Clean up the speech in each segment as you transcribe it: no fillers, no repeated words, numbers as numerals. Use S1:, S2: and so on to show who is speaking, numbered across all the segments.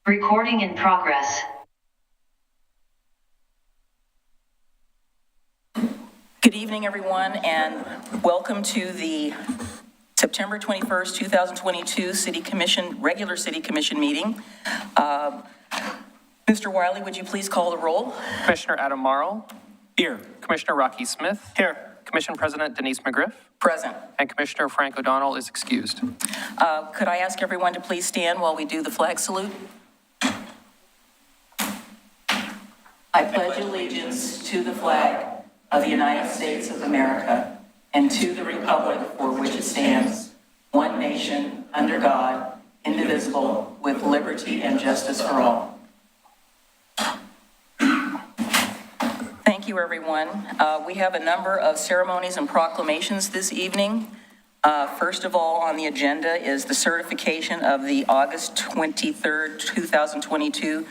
S1: Recording in progress.
S2: Good evening, everyone, and welcome to the September 21st, 2022 regular City Commission meeting. Mr. Wiley, would you please call the roll?
S3: Commissioner Adam Marl.
S4: Here.
S3: Commissioner Rocky Smith.
S4: Here.
S3: Commission President Denise McGriff.
S2: Present.
S3: And Commissioner Frank O'Donnell is excused.
S2: Could I ask everyone to please stand while we do the flag salute? I pledge allegiance to the flag of the United States of America and to the republic for which it stands, one nation, under God, indivisible, with liberty and justice for all. Thank you, everyone. We have a number of ceremonies and proclamations this evening. First of all on the agenda is the certification of the August 23rd, 2022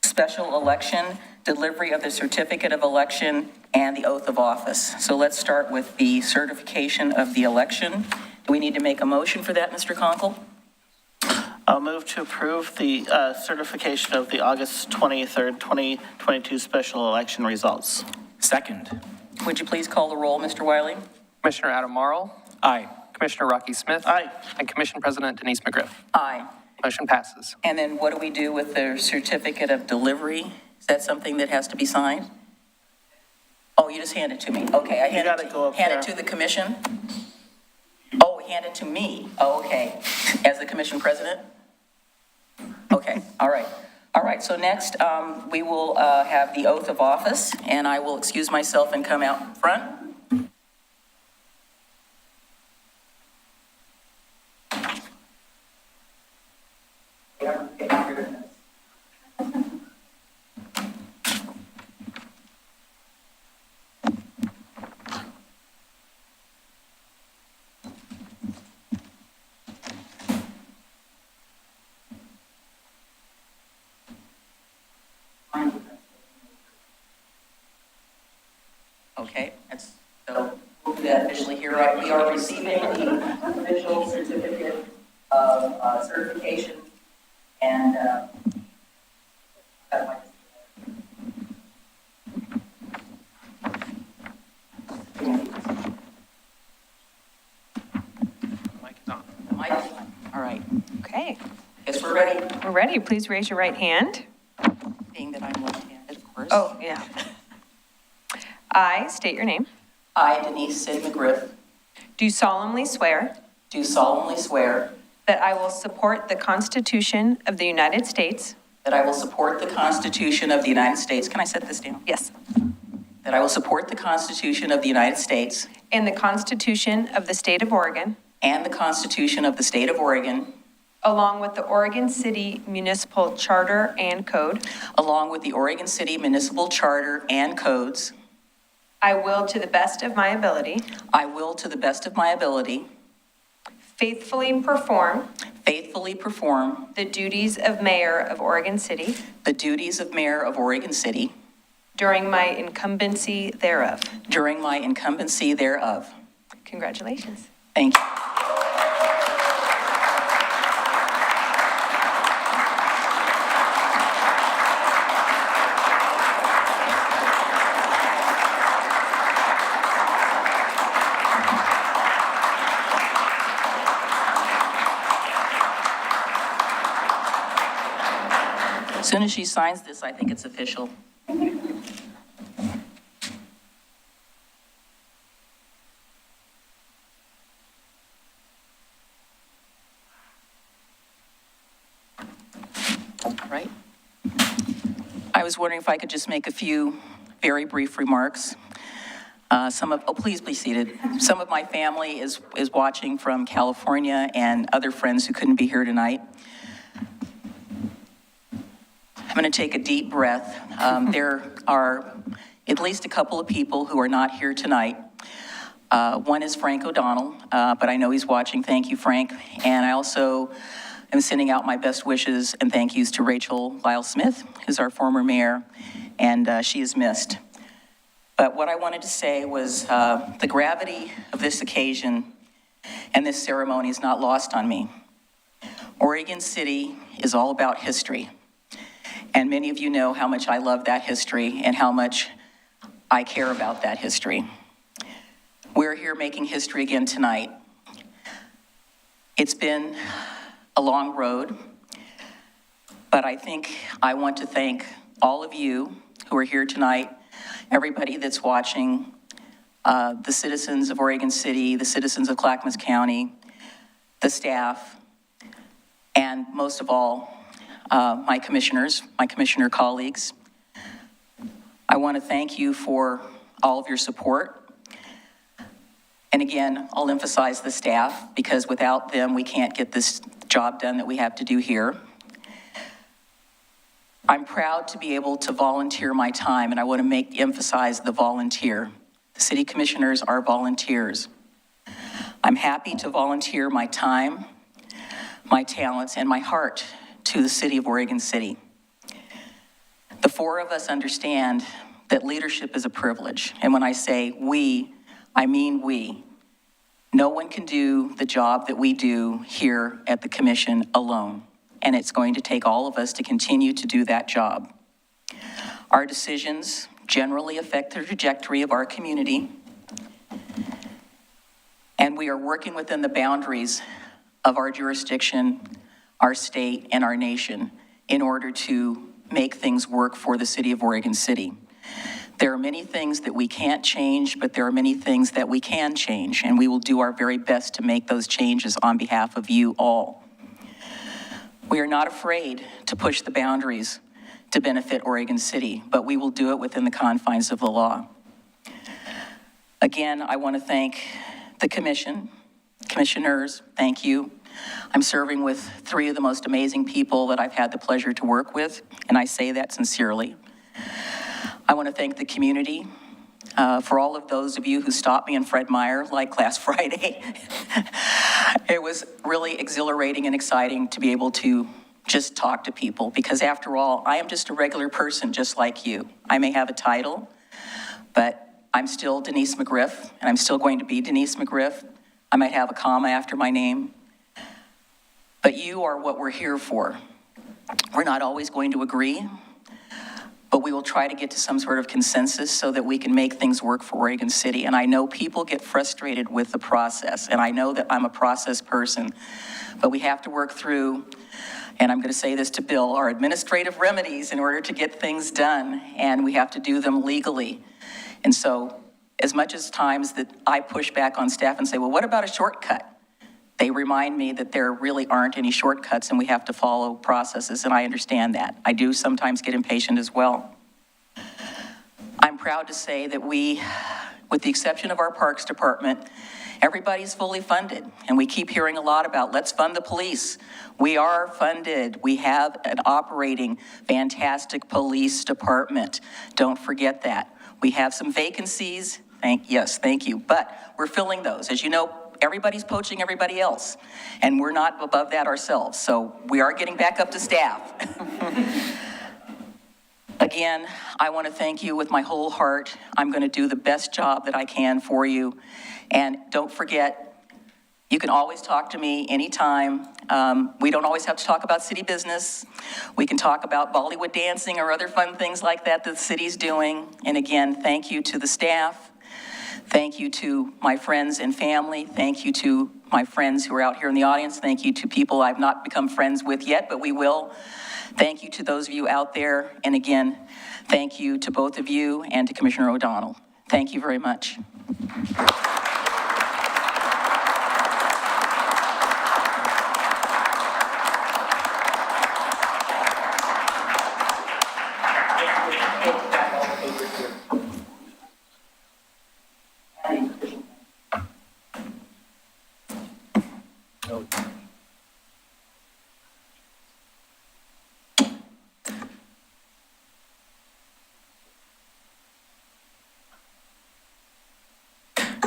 S2: special election, delivery of the certificate of election, and the oath of office. So let's start with the certification of the election. Do we need to make a motion for that, Mr. Conkle?
S4: I'll move to approve the certification of the August 23rd, 2022 special election results. Second.
S2: Would you please call the roll, Mr. Wiley?
S3: Commissioner Adam Marl.
S4: Aye.
S3: Commissioner Rocky Smith.
S4: Aye.
S3: And Commission President Denise McGriff.
S2: Aye.
S3: Motion passes.
S2: And then what do we do with the certificate of delivery? Is that something that has to be signed? Oh, you just hand it to me. Okay, I hand it to the commission. Oh, hand it to me. Oh, okay. As the commission president? Okay, all right. All right, so next we will have the oath of office, and I will excuse myself and come out front. Okay, so we'll do that officially here. We are receiving the official certificate of certification, and
S3: Mike is on.
S2: Mike, all right.
S5: Okay,
S2: Guess we're ready,
S5: we're ready. Please raise your right hand.
S2: being that I'm left-handed, of course.
S5: Oh, yeah. I state your name.
S2: I, Denise Sid McGriff,
S5: Do solemnly swear
S2: do solemnly swear
S5: that I will support the Constitution of the United States.
S2: that I will support the Constitution of the United States. Can I set this down?
S5: Yes.
S2: That I will support the Constitution of the United States
S5: And the Constitution of the State of Oregon,
S2: and the Constitution of the State of Oregon,
S5: along with the Oregon City Municipal Charter and Code.
S2: along with the Oregon City Municipal Charter and codes.
S5: I will, to the best of my ability,
S2: I will, to the best of my ability,
S5: faithfully perform
S2: the
S5: duties of Mayor of Oregon City
S2: the duties of Mayor of Oregon City
S5: during my incumbency thereof.
S2: during my incumbency thereof.
S5: Congratulations.
S2: Thank you. As soon as she signs this, I think it's official. Right? I was wondering if I could just make a few very brief remarks. Please be seated. Some of my family is watching from California and other friends who couldn't be here tonight. I'm going to take a deep breath. There are at least a couple of people who are not here tonight. One is Frank O'Donnell, but I know he's watching. Thank you, Frank. And I also am sending out my best wishes and thank yous to Rachel Lyle-Smith, who's our former mayor, and she is missed. But what I wanted to say was the gravity of this occasion and this ceremony is not lost on me. Oregon City is all about history. And many of you know how much I love that history and how much I care about that history. We're here making history again tonight. It's been a long road, but I think I want to thank all of you who are here tonight, everybody that's watching, the citizens of Oregon City, the citizens of Clackamas County, the staff, and most of all, my commissioners, my commissioner colleagues. I want to thank you for all of your support. And again, I'll emphasize the staff, because without them, we can't get this job done that we have to do here. I'm proud to be able to volunteer my time, and I want to emphasize the volunteer. The city commissioners are volunteers. I'm happy to volunteer my time, my talents, and my heart to the city of Oregon City. The four of us understand that leadership is a privilege. And when I say we, I mean we. No one can do the job that we do here at the commission alone. And it's going to take all of us to continue to do that job. Our decisions generally affect the trajectory of our community. And we are working within the boundaries of our jurisdiction, our state, and our nation in order to make things work for the city of Oregon City. There are many things that we can't change, but there are many things that we can change, and we will do our very best to make those changes on behalf of you all. We are not afraid to push the boundaries to benefit Oregon City, but we will do it within the confines of the law. Again, I want to thank the commissioners, thank you. I'm serving with three of the most amazing people that I've had the pleasure to work with, and I say that sincerely. I want to thank the community for all of those of you who stopped me in Fred Meyer like last Friday. It was really exhilarating and exciting to be able to just talk to people, because after all, I am just a regular person just like you. I may have a title, but I'm still Denise McGriff, and I'm still going to be Denise McGriff. I might have a comma after my name, but you are what we're here for. We're not always going to agree, but we will try to get to some sort of consensus so that we can make things work for Oregon City. And I know people get frustrated with the process, and I know that I'm a process person, but we have to work through, and I'm going to say this to Bill, our administrative remedies in order to get things done, and we have to do them legally. And so as much as times that I push back on staff and say, well, what about a shortcut? They remind me that there really aren't any shortcuts and we have to follow processes, and I understand that. I do sometimes get impatient as well. I'm proud to say that we, with the exception of our Parks Department, everybody's fully funded, and we keep hearing a lot about let's fund the police. We are funded. We have an operating, fantastic police department. Don't forget that. We have some vacancies. Thank you. But we're filling those. As you know, everybody's poaching everybody else, and we're not above that ourselves. So we are getting back up to staff. Again, I want to thank you with my whole heart. I'm going to do the best job that I can for you. And don't forget, you can always talk to me anytime. We don't always have to talk about city business. We can talk about Bollywood dancing or other fun things like that that the city's doing. And again, thank you to the staff. Thank you to my friends and family. Thank you to my friends who are out here in the audience. Thank you to people I've not become friends with yet, but we will. Thank you to those of you out there. And again, thank you to both of you and to Commissioner O'Donnell. Thank you very much.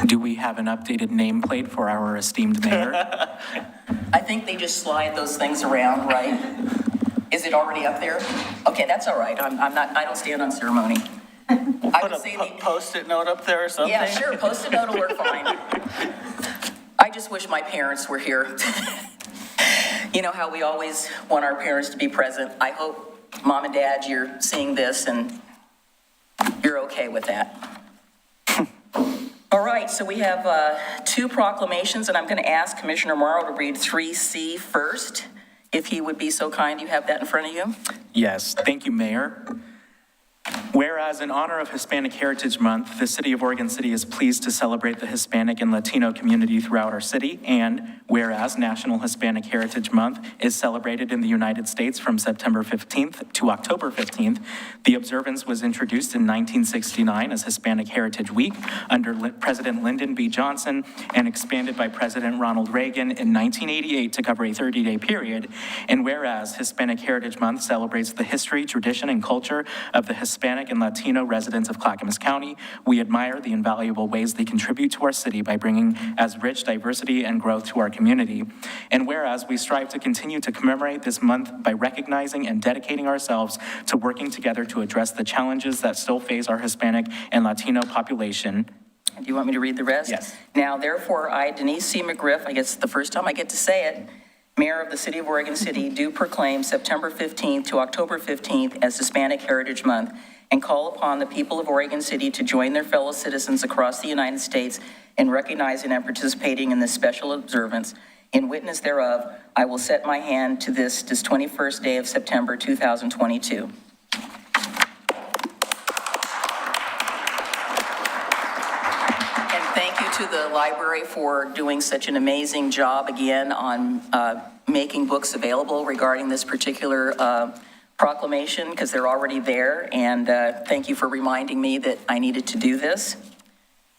S1: Do we have an updated nameplate for our esteemed mayor?
S2: I think they just slide those things around, right? Is it already up there? Okay, that's all right. I don't stand on ceremony.
S4: We'll
S2: I
S4: put
S2: would say
S4: a
S2: the-
S4: Post-it note up there or something?
S2: Yeah, sure, Post-it note will work fine. I just wish my parents were here. You know how we always want our parents to be present. I hope Mom and Dad, you're seeing this and you're okay with that. All right, so we have two proclamations, and I'm going to ask Commissioner Morrow to read 3C first, if he would be so kind. You have that in front of you?
S1: Yes, thank you, Mayor. Whereas in honor of Hispanic Heritage Month, the City of Oregon City is pleased to celebrate the Hispanic and Latino community throughout our city, and whereas National Hispanic Heritage Month is celebrated in the United States from September 15th to October 15th, the observance was introduced in 1969 as Hispanic Heritage Week under President Lyndon B. Johnson and expanded by President Ronald Reagan in 1988 to cover a 30-day period, and whereas Hispanic Heritage Month celebrates the history, tradition, and culture of the Hispanic and Latino residents of Clackamas County, we admire the invaluable ways they contribute to our city by bringing as rich diversity and growth to our community. And whereas we strive to continue to commemorate this month by recognizing and dedicating ourselves to working together to address the challenges that still face our Hispanic and Latino population.
S2: Do you want me to read the rest?
S1: Yes.
S2: Now, therefore, I, Denise C. McGriff, I guess the first time I get to say it, Mayor of the City of Oregon City, do proclaim September 15th to October 15th as Hispanic Heritage Month and call upon the people of Oregon City to join their fellow citizens across the United States in recognizing and participating in this special observance. In witness thereof, I will set my hand to this 21st day of September 2022. Thank you to the library for doing such an amazing job again on making books available regarding this particular proclamation, because they're already there, and thank you for reminding me that I needed to do this.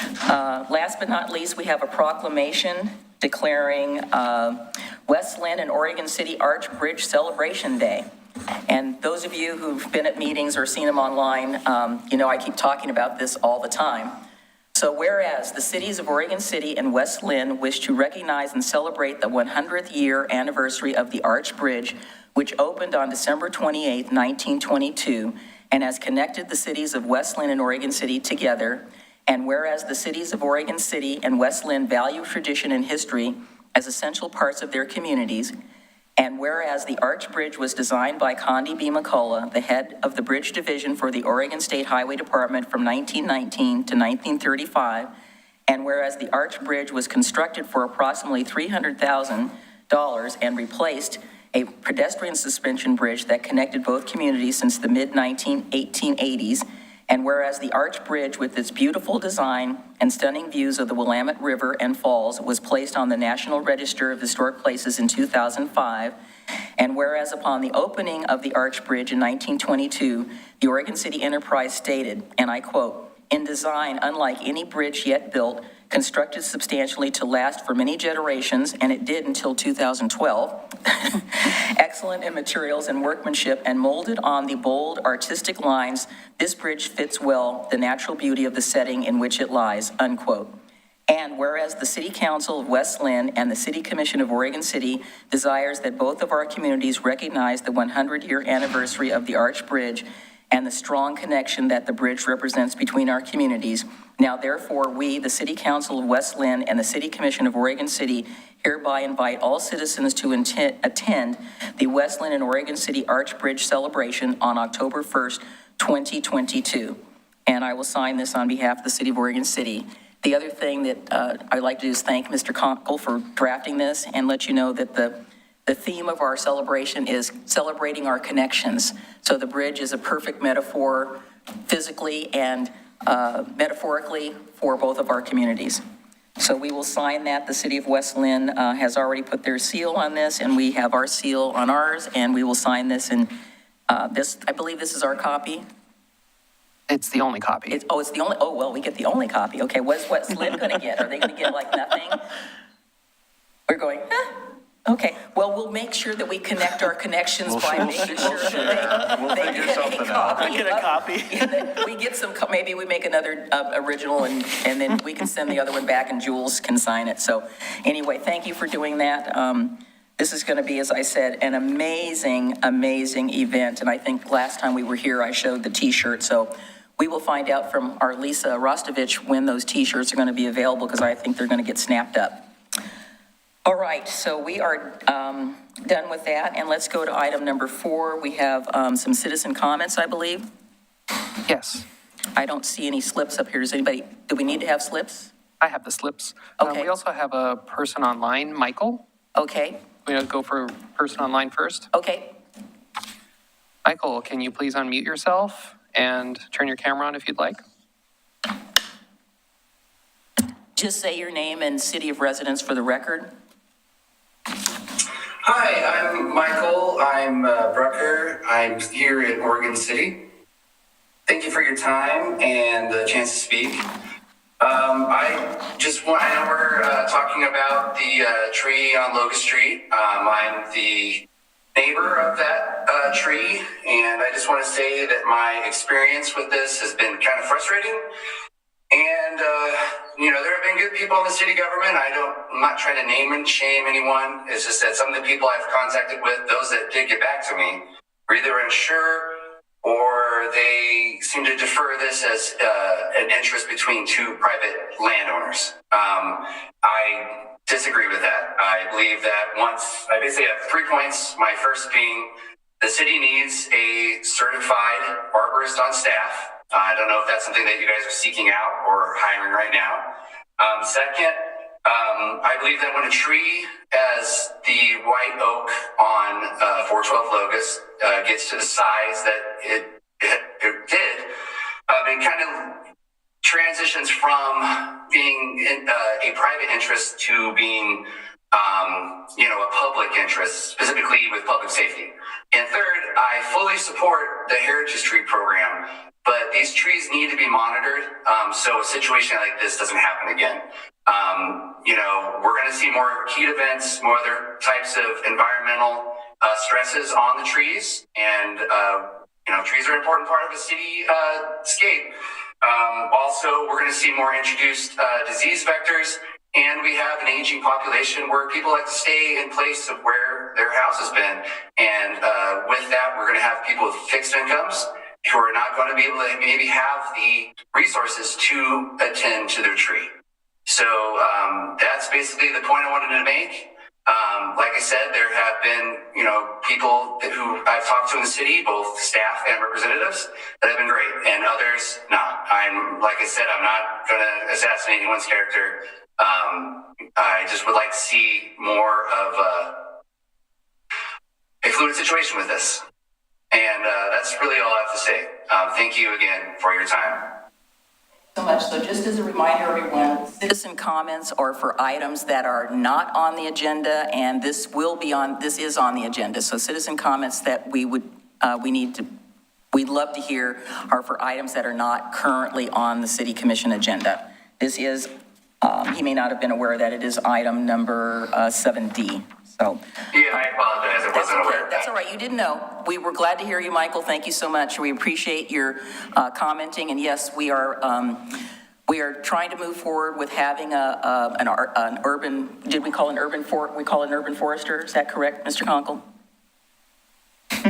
S2: Last but not least, we have a proclamation declaring Westland and Oregon City Arch Bridge Celebration Day. And those of you who've been at meetings or seen them online, you know I keep talking about this all the time. So whereas the cities of Oregon City and Westland wish to recognize and celebrate the 100th year anniversary of the Arch Bridge, which opened on December 28, 1922, and has connected the cities of Westland and Oregon City together, and whereas the cities of Oregon City and Westland value tradition and history as essential parts of their communities, and whereas the Arch Bridge was designed by Condi B. McCullough, the head of the Bridge Division for the Oregon State Highway Department from 1919 to 1935, and whereas the Arch Bridge was constructed for approximately $300,000 and replaced a pedestrian suspension bridge that connected both communities since the mid-1880s, and whereas the Arch Bridge, with its beautiful design and stunning views of the Willamette River and Falls, was placed on the National Register of Historic Places in 2005, and whereas upon the opening of the Arch Bridge in 1922, the Oregon City Enterprise stated, and I quote, "In design unlike any bridge yet built, constructed substantially to last for many generations," and it did until 2012, "excellent in materials and workmanship and molded on the bold artistic lines, this bridge fits well the natural beauty of the setting in which it lies," unquote. And whereas the City Council of Westland and the City Commission of Oregon City desires that both of our communities recognize the 100-year anniversary of the Arch Bridge and the strong connection that the bridge represents between our communities. Now, therefore, we, the City Council of Westland and the City Commission of Oregon City, hereby invite all citizens to attend the Westland and Oregon City Arch Bridge celebration on October 1st, 2022. And I will sign this on behalf of the City of Oregon City. The other thing that I'd like to do is thank Mr. Conkle for drafting this and let you know that the theme of our celebration is celebrating our connections. So the bridge is a perfect metaphor physically and metaphorically for both of our communities. So we will sign that. The City of Westland has already put their seal on this, and we have our seal on ours, and we will sign this. And this, I believe this is our copy.
S3: It's the only copy.
S2: It's the only, oh, well, we get the only copy. Okay, what's Westland going to get? Are they going to get like nothing? We're going, okay, well, we'll make sure that we connect our connections by making sure that they get a copy.
S4: Get a copy.
S2: We get some, maybe we make another original and then we can send the other one back and Jules can sign it. So anyway, thank you for doing that. This is going to be, as I said, an amazing, amazing event. And I think last time we were here, I showed the T-shirt. So we will find out from our Lisa Rostovich when those T-shirts are going to be available, because I think they're going to get snapped up. All right, so we are done with that, and let's go to item number 4. We have some citizen comments, I believe.
S3: Yes,
S2: I don't see any slips up here. Does anybody, do we need to have slips?
S3: I have the slips.
S2: Okay.
S3: We also have a person online, Michael.
S2: Okay,
S3: We're going to go for person online first.
S2: okay.
S3: Michael, can you please unmute yourself and turn your camera on if you'd like?
S2: Just say your name and city of residence for the record.
S6: Hi, I'm Michael. I'm Brucker. I'm here in Oregon City. Thank you for your time and the chance to speak. I know we're talking about the tree on Locust Street. I'm the neighbor of that tree, and I just want to say that my experience with this has been kind of frustrating. And, there have been good people in the city government. I'm not trying to name and shame anyone. It's just that some of the people I've contacted with, those that did get back to me, were either unsure or they seem to defer this as an interest between two private landowners. I disagree with that. I believe that I basically have 3 points. My first being the city needs a certified arborist on staff. I don't know if that's something that you guys are seeking out or hiring right now. Second, I believe that when a tree as the white oak on 412 Locust gets to the size that it did, it kind of transitions from being a private interest to being a public interest, specifically with public safety. And third, I fully support the Heritage Tree Program, but these trees need to be monitored so a situation like this doesn't happen again. We're going to see more heat events, more other types of environmental stresses on the trees, and trees are an important part of the city scape. Also, we're going to see more introduced disease vectors. And we have an aging population where people like to stay in place of where their house has been. And with that, we're going to have people with fixed incomes who are not going to be able to maybe have the resources to attend to their tree. So that's basically the point I wanted to make. Like I said, there have been, people who I've talked to in the city, both staff and representatives, that have been great, and others not. Like I said, I'm not going to assassinate anyone's character. I just would like to see more of a fluid situation with this. And that's really all I have to say. Thank you again for your time.
S2: So much. So just as a reminder, everyone, citizen comments are for items that are not on the agenda, and this is on the agenda. So citizen comments that we'd love to hear are for items that are not currently on the city commission agenda. This is, he may not have been aware that it is item number 7D. So.
S6: Yeah, I apologize. I wasn't aware of that.
S2: That's all right. You didn't know. We were glad to hear you, Michael. Thank you so much. We appreciate your commenting. And yes, we are trying to move forward with having an urban. Did we call an urban we call it an urban forester? Is that correct, Mr. Conkle?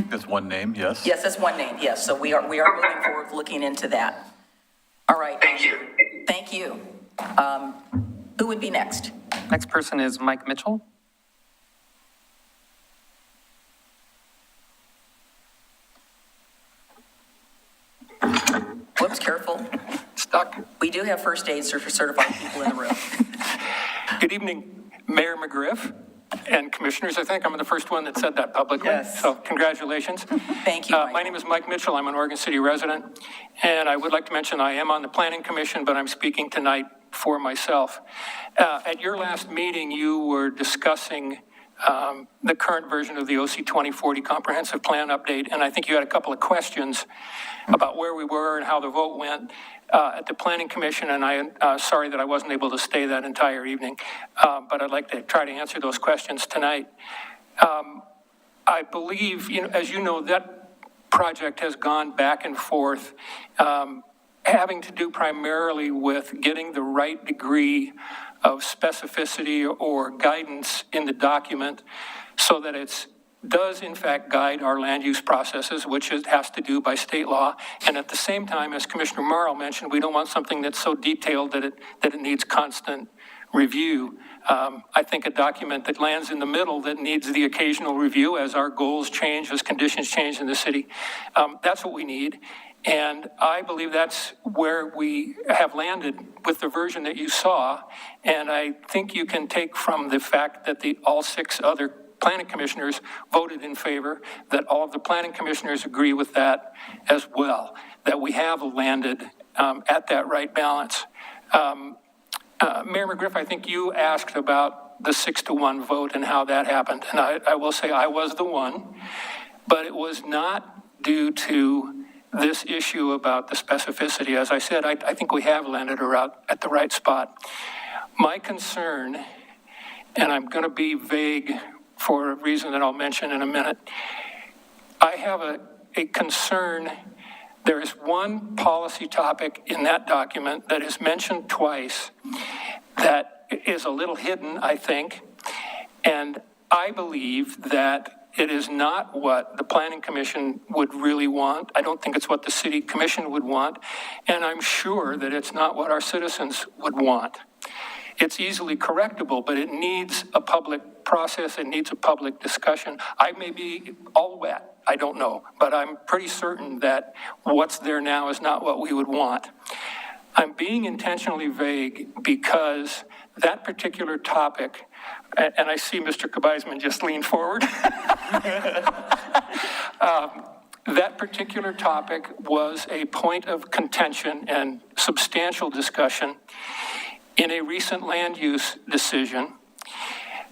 S7: That's one name, yes?
S2: Yes, that's one name. Yes. So we are moving forward, looking into that. All right.
S6: Thank you.
S2: Thank you. Who would be next?
S3: Next person is Mike Mitchell.
S2: Whoops, careful.
S7: Stuck.
S2: We do have first aid for certified people in the room.
S8: Good evening, Mayor McGriff and commissioners. I think I'm the first one that said that publicly.
S2: Yes.
S8: So congratulations.
S2: Thank you, Mike.
S8: My name is Mike Mitchell. I'm an Oregon City resident. And I would like to mention I am on the Planning Commission, but I'm speaking tonight for myself. At your last meeting, you were discussing the current version of the OC 2040 Comprehensive Plan update. And I think you had a couple of questions about where we were and how the vote went at the Planning Commission, and I'm sorry that I wasn't able to stay that entire evening, but I'd like to try to answer those questions tonight. I believe, as you know, that project has gone back and forth, having to do primarily with getting the right degree of specificity or guidance in the document so that it does in fact guide our land use processes, which it has to do by state law. And at the same time, as Commissioner Morrow mentioned, we don't want something that's so detailed that it needs constant review. I think a document that lands in the middle that needs the occasional review as our goals change, as conditions change in the city, that's what we need. And I believe that's where we have landed with the version that you saw. And I think you can take from the fact that all 6 other planning commissioners voted in favor, that all of the planning commissioners agree with that as well, that we have landed at that right balance. Mayor McGriff, I think you asked about the 6-1 vote and how that happened. And I will say I was the one, but it was not due to this issue about the specificity. As I said, I think we have landed around at the right spot. My concern, and I'm going to be vague for a reason that I'll mention in a minute, I have a concern. There is one policy topic in that document that is mentioned twice that is a little hidden, I think, and I believe that it is not what the Planning Commission would really want. I don't think it's what the City Commission would want, and I'm sure that it's not what our citizens would want. It's easily correctable, but it needs a public process, it needs a public discussion. I may be all wet, I don't know, but I'm pretty certain that what's there now is not what we would want. I'm being intentionally vague because that particular topic, and I see Mr. Kabizman just lean forward. That particular topic was a point of contention and substantial discussion in a recent land use decision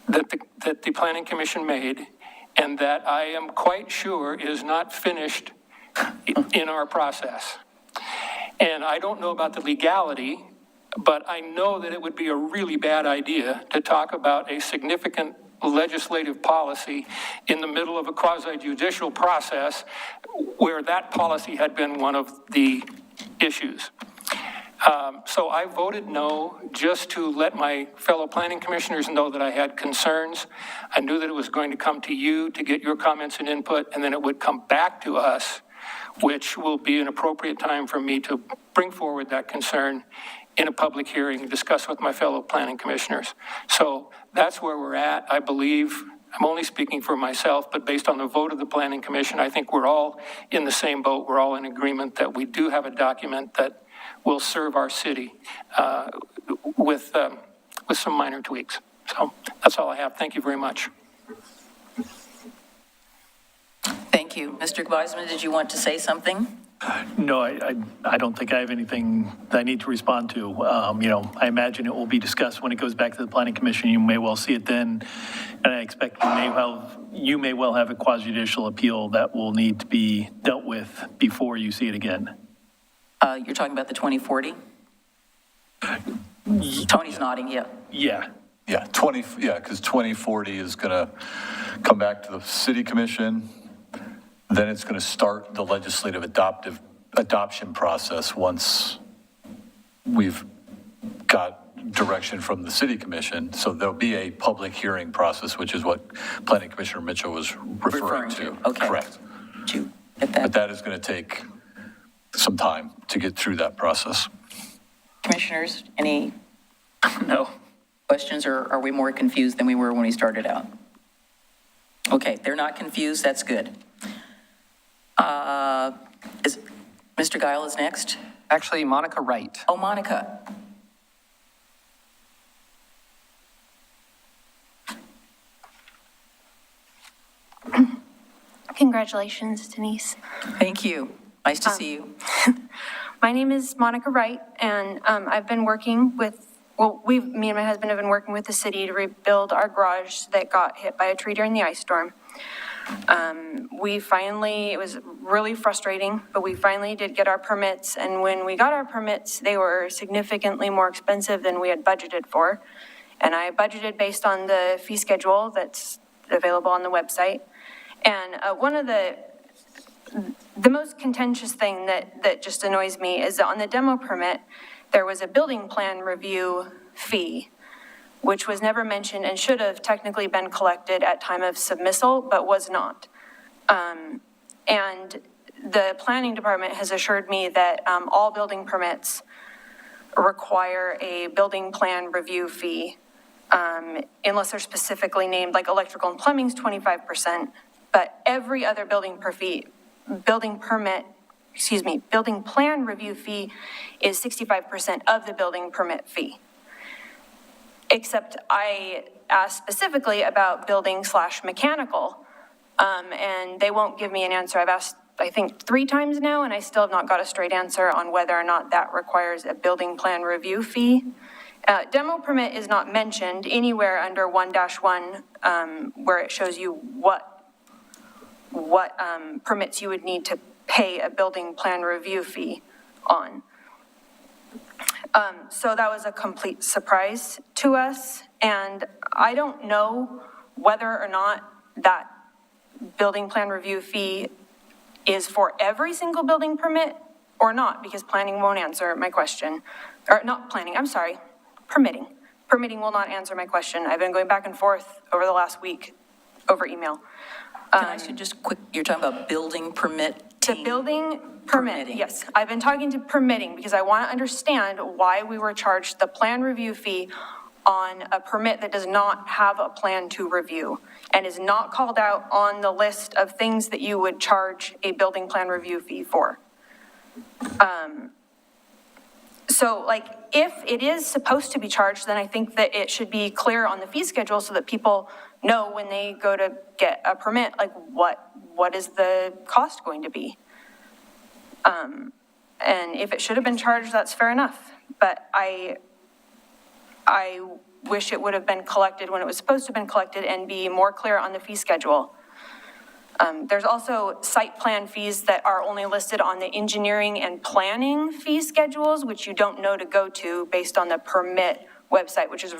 S8: that the Planning Commission made, and that I am quite sure is not finished in our process. And I don't know about the legality, but I know that it would be a really bad idea to talk about a significant legislative policy in the middle of a quasi-judicial process where that policy had been one of the issues. So I voted no just to let my fellow planning commissioners know that I had concerns. I knew that it was going to come to you to get your comments and input, and then it would come back to us, which will be an appropriate time for me to bring forward that concern in a public hearing and discuss with my fellow planning commissioners. So that's where we're at. I believe, I'm only speaking for myself, but based on the vote of the Planning Commission, I think we're all in the same boat. We're all in agreement that we do have a document that will serve our city with some minor tweaks. So that's all I have. Thank you very much.
S2: Thank you. Mr. Gleisman, did you want to say something?
S9: No, I don't think I have anything that I need to respond to. I imagine it will be discussed when it goes back to the Planning Commission. You may well see it then, and I expect you may well have a quasi-judicial appeal that will need to be dealt with before you see it again.
S2: You're talking about the 2040? Tony's nodding, yeah.
S9: Yeah.
S7: Yeah, because 2040 is going to come back to the City Commission. Then it's going to start the legislative adoption process once we've got direction from the City Commission. So there'll be a public hearing process, which is what Planning Commissioner Mitchell was referring to.
S2: Okay.
S7: Correct.
S2: Did you get that?
S7: But that is going to take some time to get through that process.
S2: Commissioners, any
S9: No.
S2: questions, or are we more confused than we were when we started out? Okay, they're not confused, that's good. Is Mr. Guile is next?
S3: Actually, Monica Wright.
S2: Oh, Monica.
S10: Congratulations, Denise.
S2: Thank you. Nice to see you.
S10: My name is Monica Wright, and I've been working with, me and my husband have been working with the city to rebuild our garage that got hit by a tree during the ice storm. It was really frustrating, but we finally did get our permits, and when we got our permits, they were significantly more expensive than we had budgeted for. And I budgeted based on the fee schedule that's available on the website. And one of the most contentious thing that just annoys me is that on the demo permit, there was a building plan review fee, which was never mentioned and should have technically been collected at time of submittal, but was not. And the planning department has assured me that all building permits require a building plan review fee, unless they're specifically named, like electrical and plumbing's 25%, but every other building plan review fee is 65% of the building permit fee. Except I asked specifically about building/mechanical, and they won't give me an answer. I've asked, I think, 3 times now, and I still have not got a straight answer on whether or not that requires a building plan review fee. Demo permit is not mentioned anywhere under 1-1, where it shows you what permits you would need to pay a building plan review fee on. So that was a complete surprise to us, and I don't know whether or not that building plan review fee is for every single building permit or not, because planning won't answer my question. Or not planning, I'm sorry, permitting. Permitting will not answer my question. I've been going back and forth over the last week over email.
S2: Can I say just quick, you're talking about building permit?
S10: The building permit,
S2: Permitting.
S10: yes. I've been talking to permitting because I want to understand why we were charged the plan review fee on a permit that does not have a plan to review and is not called out on the list of things that you would charge a building plan review fee for. So like, if it is supposed to be charged, then I think that it should be clear on the fee schedule so that people know when they go to get a permit, like what is the cost going to be? And if it should have been charged, that's fair enough. But I wish it would have been collected when it was supposed to have been collected and be more clear on the fee schedule. There's also site plan fees that are only listed on the engineering and planning fee schedules, which you don't know to go to based on the permit website, which is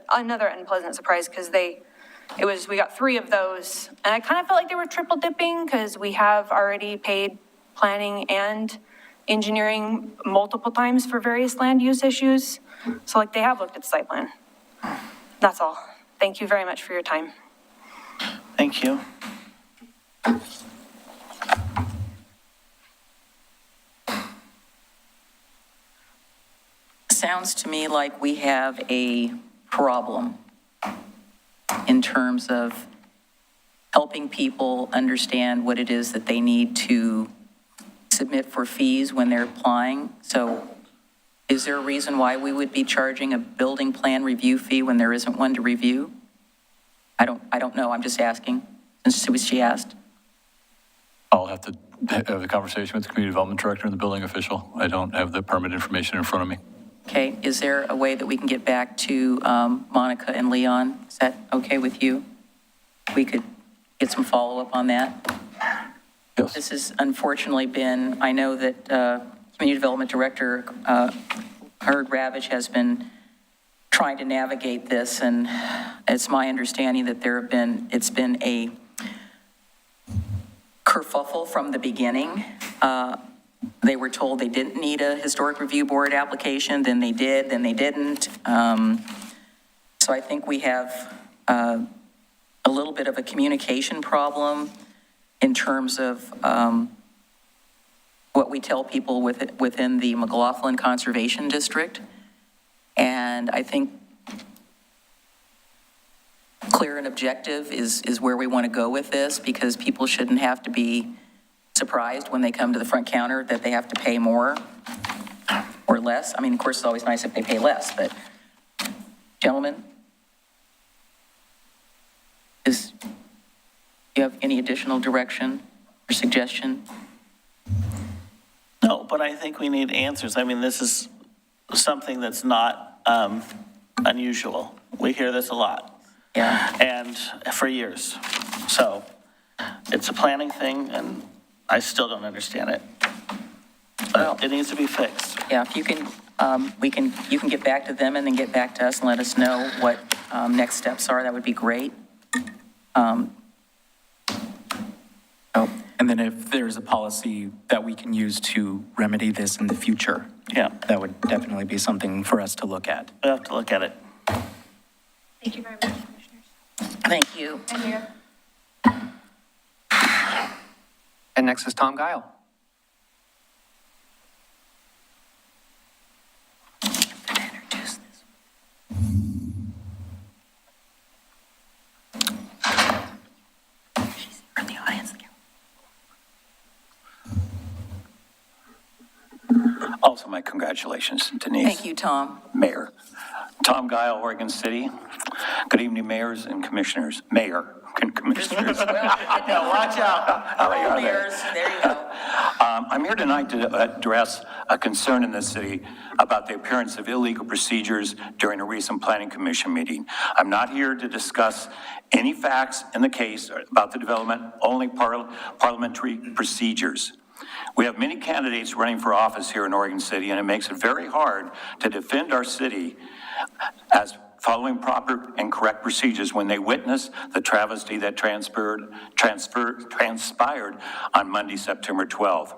S10: another unpleasant surprise because we got 3 of those. And I kind of felt like they were triple dipping because we have already paid planning and engineering multiple times for various land use issues. So like they have looked at the site plan. That's all. Thank you very much for your time.
S4: Thank you.
S2: Sounds to me like we have a problem in terms of helping people understand what it is that they need to submit for fees when they're applying. So is there a reason why we would be charging a building plan review fee when there isn't one to review? I don't know, I'm just asking, since she asked.
S7: I'll have to have a conversation with the community development director and the building official. I don't have the permit information in front of me.
S2: Okay, is there a way that we can get back to Monica and Leon? Is that okay with you? We could get some follow-up on that?
S7: Yes.
S2: This has unfortunately been, I know that Community Development Director Howard Ravitch has been trying to navigate this, and it's my understanding that it's been a kerfuffle from the beginning. They were told they didn't need a historic review board application, then they did, then they didn't. So I think we have a little bit of a communication problem in terms of what we tell people within the McLaughlin Conservation District. And I think clear and objective is where we want to go with this, because people shouldn't have to be surprised when they come to the front counter that they have to pay more or less. I mean, of course, it's always nice if they pay less, but gentlemen, do you have any additional direction or suggestion?
S4: No, but I think we need answers. I mean, this is something that's not unusual. We hear this a lot.
S2: Yeah.
S4: And for years. So it's a planning thing, and I still don't understand it. But it needs to be fixed.
S2: Yeah, if you can, you can get back to them and then get back to us and let us know what next steps are. That would be great.
S1: And then if there's a policy that we can use to remedy this in the future,
S4: Yeah,
S1: that would definitely be something for us to look at.
S4: we have to look at it.
S10: Thank you very much, Commissioners.
S2: Thank you.
S10: And Mayor.
S3: And next is Tom Guile.
S11: Also, my congratulations, Denise.
S2: Thank you, Tom.
S11: Mayor. Tom Guile, Oregon City. Good evening, mayors and commissioners. Mayor and commissioners.
S4: Yeah, watch out.
S11: How are they?
S2: Mayors, there you go.
S11: I'm here tonight to address a concern in the city about the appearance of illegal procedures during a recent planning commission meeting. I'm not here to discuss any facts in the case about the development, only parliamentary procedures. We have many candidates running for office here in Oregon City, and it makes it very hard to defend our city as following proper and correct procedures when they witness the travesty that transpired on Monday, September 12th.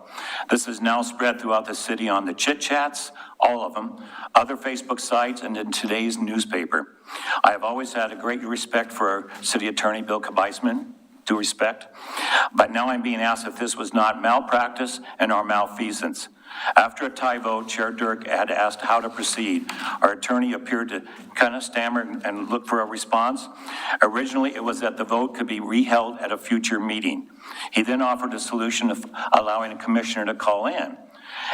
S11: This is now spread throughout the city on the chit chats, all of them, other Facebook sites, and in today's newspaper. I have always had a great respect for our city attorney, Bill Kabisman, due respect, but now I'm being asked if this was not malpractice and or malfeasance. After a tie vote, Chair Dirk had asked how to proceed. Our attorney appeared to kind of stammer and look for a response. Originally, it was that the vote could be reheld at a future meeting. He then offered a solution of allowing a commissioner to call in.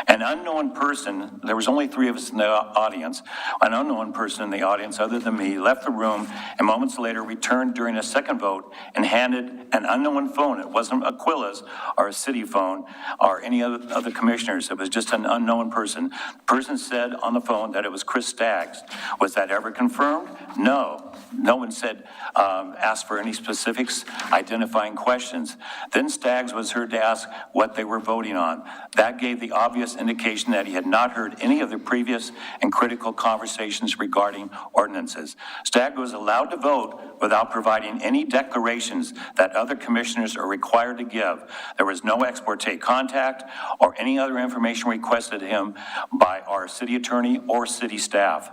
S11: An unknown person, there was only 3 of us in the audience, an unknown person in the audience other than me left the room and moments later returned during a second vote and handed an unknown phone. It wasn't Aquila's or a city phone or any other commissioners. It was just an unknown person. The person said on the phone that it was Chris Staggs. Was that ever confirmed? No. No one said, asked for any specifics, identifying questions. Then Staggs was heard to ask what they were voting on. That gave the obvious indication that he had not heard any of the previous and critical conversations regarding ordinances. Staggs was allowed to vote without providing any declarations that other commissioners are required to give. There was no ex parte contact or any other information requested of him by our city attorney or city staff.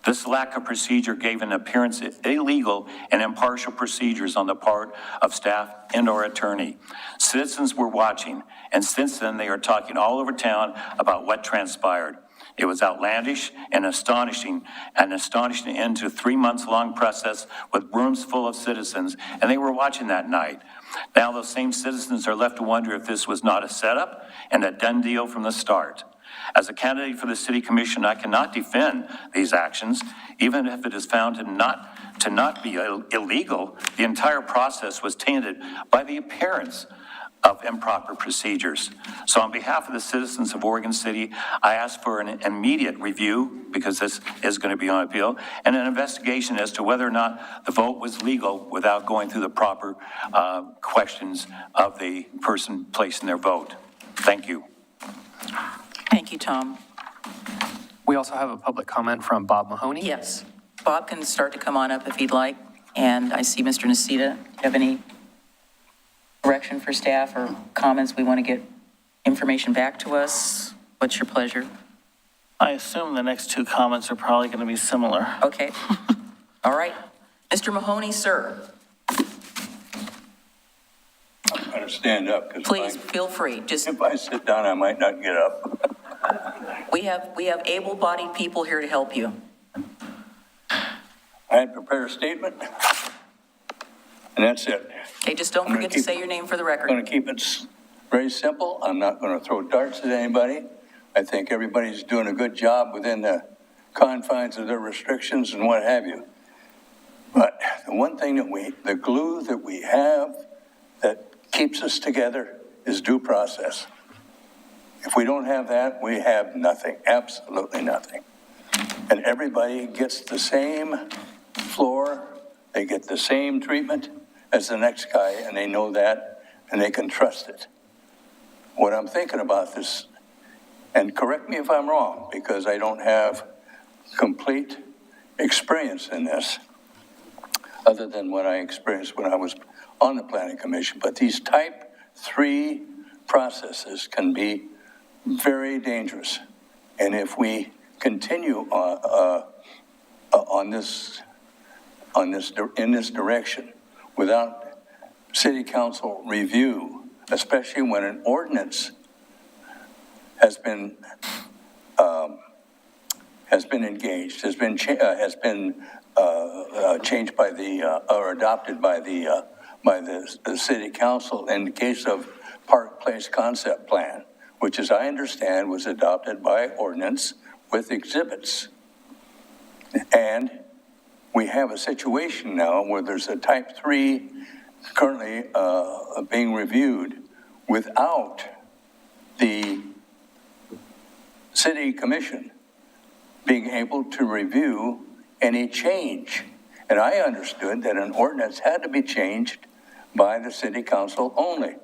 S11: This lack of procedure gave an appearance of illegal and impartial procedures on the part of staff and or attorney. Citizens were watching, and since then they are talking all over town about what transpired. It was outlandish and astonishing, an astonishing end to a 3-month-long process with rooms full of citizens, and they were watching that night. Now those same citizens are left to wonder if this was not a setup and a done deal from the start. As a candidate for the City Commission, I cannot defend these actions, even if it is found to not be illegal. The entire process was tainted by the appearance of improper procedures. So on behalf of the citizens of Oregon City, I ask for an immediate review, because this is going to be on appeal, and an investigation as to whether or not the vote was legal without going through the proper questions of the person placing their vote. Thank you.
S2: Thank you, Tom.
S3: We also have a public comment from Bob Mahoney.
S2: Yes, Bob can start to come on up if he'd like. And I see Mr. Nacita. Do you have any direction for staff or comments? We want to get information back to us. What's your pleasure?
S4: I assume the next 2 comments are probably going to be similar.
S2: Okay. All right. Mr. Mahoney, sir,
S12: I'm going to stand up.
S2: please feel free. Just,
S12: If I sit down, I might not get up.
S2: we have able-bodied people here to help you.
S12: I had prepared a statement, and that's it.
S2: Okay, just don't
S12: I'm gonna
S2: forget to
S12: keep-
S2: say your name for the
S12: I'm
S2: record.
S12: going to keep it very simple. I'm not going to throw darts at anybody. I think everybody's doing a good job within the confines of their restrictions and what have you. But the one thing the glue that we have that keeps us together is due process. If we don't have that, we have nothing, absolutely nothing. And everybody gets the same floor, they get the same treatment as the next guy, and they know that, and they can trust it. What I'm thinking about this, and correct me if I'm wrong, because I don't have complete experience in this, other than what I experienced when I was on the Planning Commission, but these type 3 processes can be very dangerous. And if we continue in this direction without city council review, especially when an ordinance has been engaged, has been changed by or adopted by the city council in the case of Park Place concept plan, which as I understand was adopted by ordinance with exhibits. And we have a situation now where there's a type 3 currently being reviewed without the city commission being able to review any change. And I understood that an ordinance had to be changed by the city council only.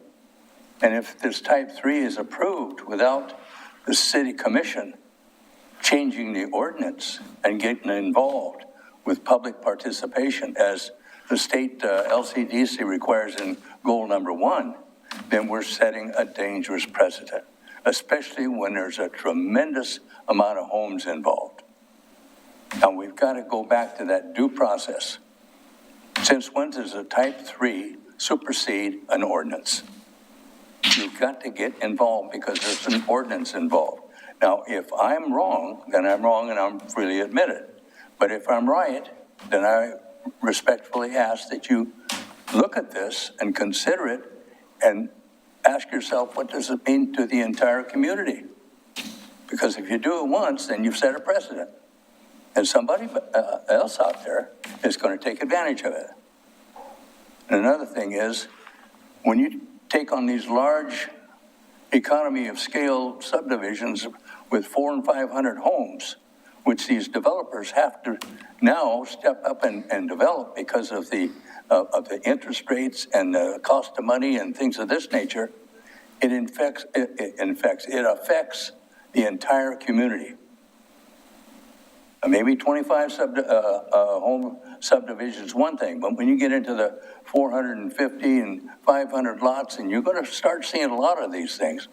S12: And if this type 3 is approved without the city commission changing the ordinance and getting involved with public participation, as the state LCDC requires in goal number 1, then we're setting a dangerous precedent, especially when there's a tremendous amount of homes involved. Now, we've got to go back to that due process. Since when does a type 3 supersede an ordinance? You've got to get involved because there's an ordinance involved. Now, if I'm wrong, then I'm wrong and I'm freely admit it. But if I'm right, then I respectfully ask that you look at this and consider it and ask yourself, what does it mean to the entire community? Because if you do it once, then you've set a precedent. And somebody else out there is going to take advantage of it. And another thing is, when you take on these large economy of scale subdivisions with 400 and 500 homes, which these developers have to now step up and develop because of the interest rates and the cost of money and things of this nature, it affects the entire community. Maybe 25 home subdivisions, one thing, but when you get into the 450 and 500 lots, and you're going to start seeing a lot of these things,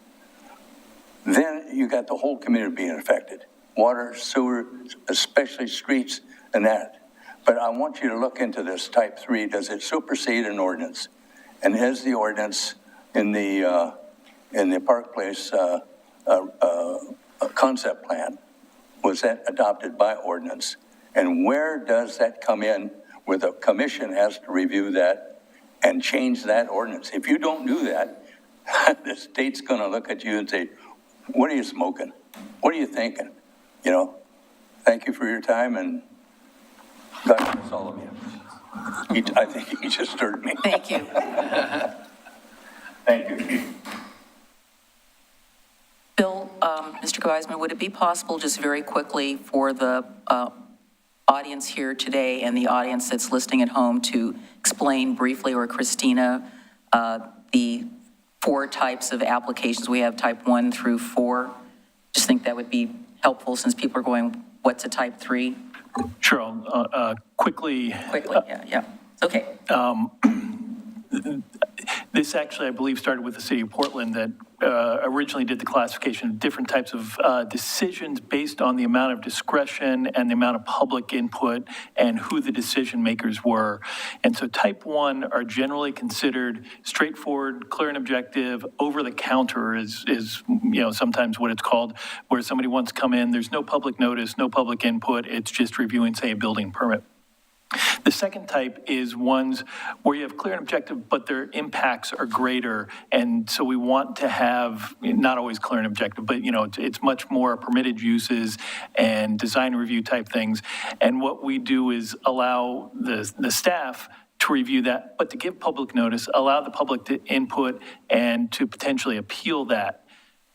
S12: then you got the whole community being affected. Water, sewer, especially streets and that. But I want you to look into this type 3. Does it supersede an ordinance? And is the ordinance in the Park Place concept plan, was that adopted by ordinance? And where does that come in where the commission has to review that and change that ordinance? If you don't do that, the state's going to look at you and say, what are you smoking? What are you thinking? You know, thank you for your time, and God bless all of you. I think he just stirred me.
S2: Thank you.
S12: Thank you.
S2: Bill, Mr. Geisman, would it be possible just very quickly for the audience here today and the audience that's listening at home to explain briefly, or Christina, the 4 types of applications we have, type 1 through 4? Just think that would be helpful since people are going, what's a type 3?
S9: Sure, I'll quickly.
S2: Quickly, yeah. Okay.
S9: This actually, I believe, started with the city of Portland that originally did the classification of different types of decisions based on the amount of discretion and the amount of public input and who the decision makers were. And so type 1 are generally considered straightforward, clear and objective. Over the counter is sometimes what it's called, where somebody wants to come in, there's no public notice, no public input, it's just reviewing, say, a building permit. The second type is ones where you have clear and objective, but their impacts are greater. And so we want to have, not always clear and objective, but it's much more permitted uses and design review type things. And what we do is allow the staff to review that, but to give public notice, allow the public to input and to potentially appeal that.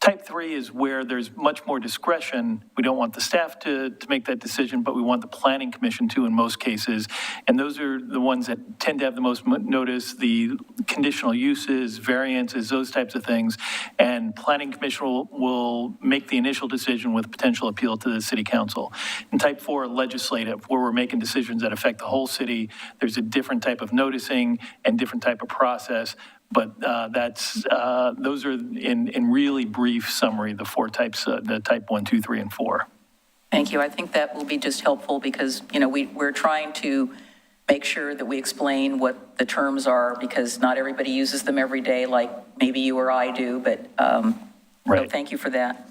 S9: Type 3 is where there's much more discretion. We don't want the staff to make that decision, but we want the planning commission to in most cases. And those are the ones that tend to have the most notice, the conditional uses, variances, those types of things. And planning commission will make the initial decision with potential appeal to the city council. And type 4, legislative, where we're making decisions that affect the whole city. There's a different type of noticing and different type of process. But those are in really brief summary, the 4 types, the type 1, 2, 3, and 4.
S2: Thank you. I think that will be just helpful because, we're trying to make sure that we explain what the terms are because not everybody uses them every day like maybe you or I do, but
S9: Right.
S2: So thank you for that.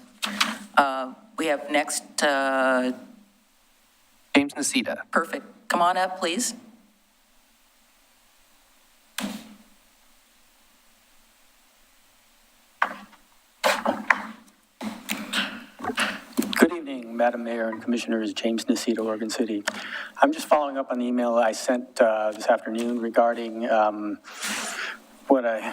S2: We have next,
S3: James Nacita.
S2: perfect. Come on up, please.
S13: evening, Madam Mayor and Commissioners. James Nacito, Oregon City. I'm just following up on the email I sent this afternoon regarding what I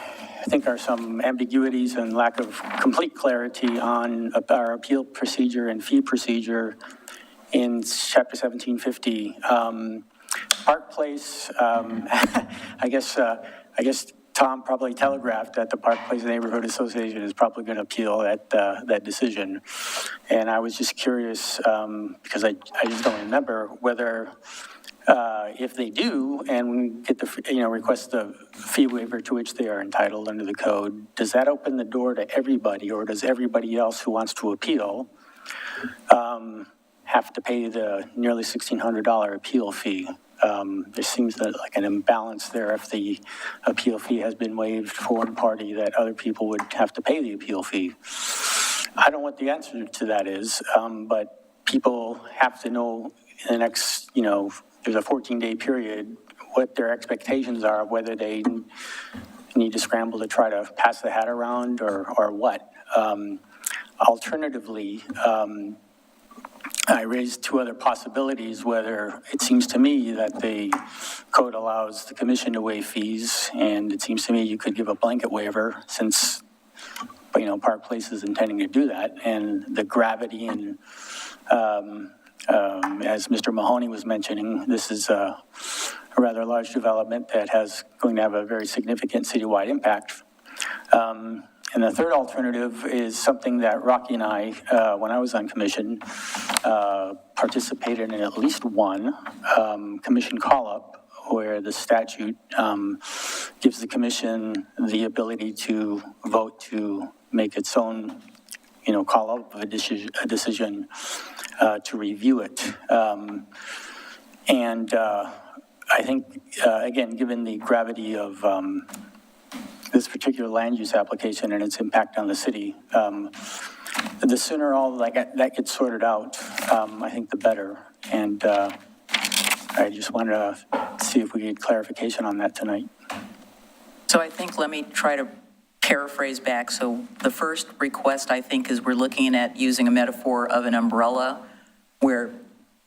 S13: think are some ambiguities and lack of complete clarity on our appeal procedure and fee procedure in Chapter 1750. Park Place, I guess Tom probably telegraphed that the Park Place Neighborhood Association is probably going to appeal that decision. And I was just curious, because I just don't remember whether, if they do and get the, request the fee waiver to which they are entitled under the code, does that open the door to everybody, or does everybody else who wants to appeal have to pay the nearly $1,600 appeal fee? There seems like an imbalance there. If the appeal fee has been waived for one party, that other people would have to pay the appeal fee. I don't know what the answer to that is, but people have to know in the next, there's a 14-day period, what their expectations are, whether they need to scramble to try to pass the hat around or what. Alternatively, I raised two other possibilities, whether it seems to me that the code allows the commission to waive fees, and it seems to me you could give a blanket waiver since, Park Place is intending to do that, and the gravity and, as Mr. Mahoney was mentioning, this is a rather large development that going to have a very significant citywide impact. And the third alternative is something that Rocky and I, when I was on commission, participated in at least one commission call-up where the statute gives the commission the ability to vote to make its own, call-up of a decision to review it. And I think, again, given the gravity of this particular land use application and its impact on the city, the sooner all that gets sorted out, I think the better. And I just wanted to see if we get clarification on that tonight.
S2: So I think, let me try to paraphrase back. So the first request, I think, is we're looking at using a metaphor of an umbrella where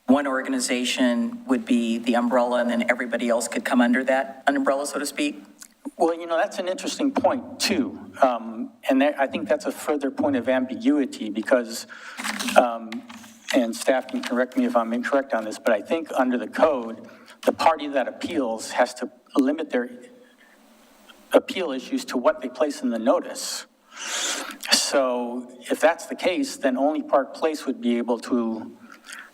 S2: one organization would be the umbrella and then everybody else could come under that umbrella, so to speak.
S13: Well, that's an interesting point, too. And I think that's a further point of ambiguity because, and staff can correct me if I'm incorrect on this, but I think under the code, the party that appeals has to limit their appeal issues to what they place in the notice. So if that's the case, then only Park Place would be able to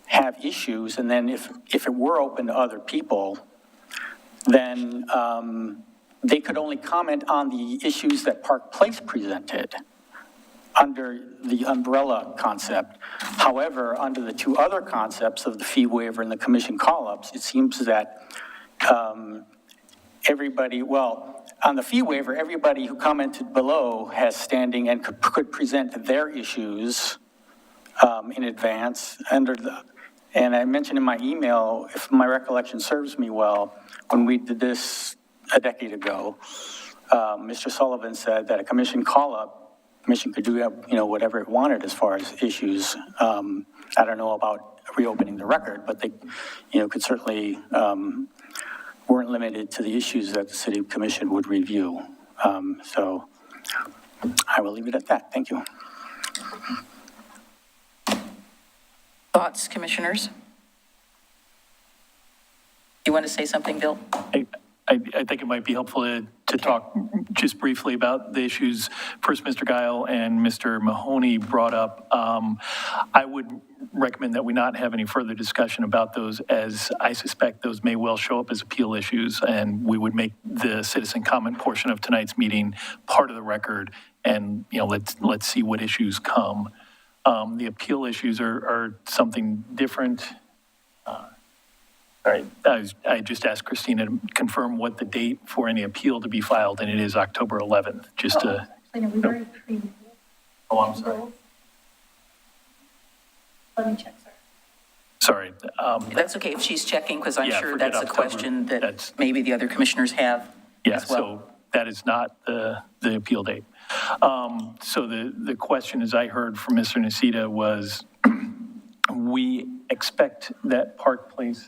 S13: have issues. And then if it were open to other people, then they could only comment on the issues that Park Place presented under the umbrella concept. However, under the two other concepts of the fee waiver and the commission call-ups, it seems that on the fee waiver, everybody who commented below has standing and could present their issues in advance. And I mentioned in my email, if my recollection serves me well, when we did this a decade ago, Mr. Sullivan said that a commission call-up, commission could do whatever it wanted as far as issues. I don't know about reopening the record, but they could certainly weren't limited to the issues that the city commission would review. So I will leave it at that. Thank you.
S2: Thoughts, commissioners? You want to say something, Bill?
S9: I think it might be helpful to talk just briefly about the issues. First, Mr. Guile and Mr. Mahoney brought up. I would recommend that we not have any further discussion about those, as I suspect those may well show up as appeal issues, and we would make the citizen comment portion of tonight's meeting part of the record, and let's see what issues come. The appeal issues are something different. All right, I just asked Christina to confirm what the date for any appeal to be filed, and it is October 11th, just to... Oh, I'm sorry.
S10: Let me check,
S9: Sorry.
S2: That's okay if she's checking, because I'm
S9: Yeah,
S2: sure
S9: forget
S2: that's a
S9: October.
S2: question that
S9: That's-
S2: maybe the other commissioners have
S9: Yeah,
S2: as well.
S9: so that is not the appeal date. So the question, as I heard from Mr. Nacita, was We expect that Park Place,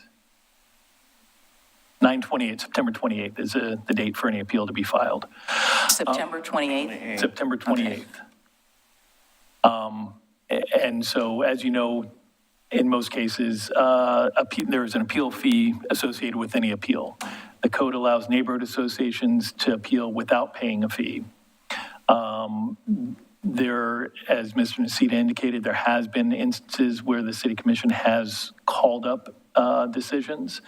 S9: 9/28, September 28th is the date for any appeal to be filed.
S2: September 28th?
S9: September 28th. And so, as you know, in most cases, there is an appeal fee associated with any appeal. The code allows neighborhood associations to appeal without paying a fee. There, as Mr. Nacita indicated, there has been instances where the city commission has called up decisions,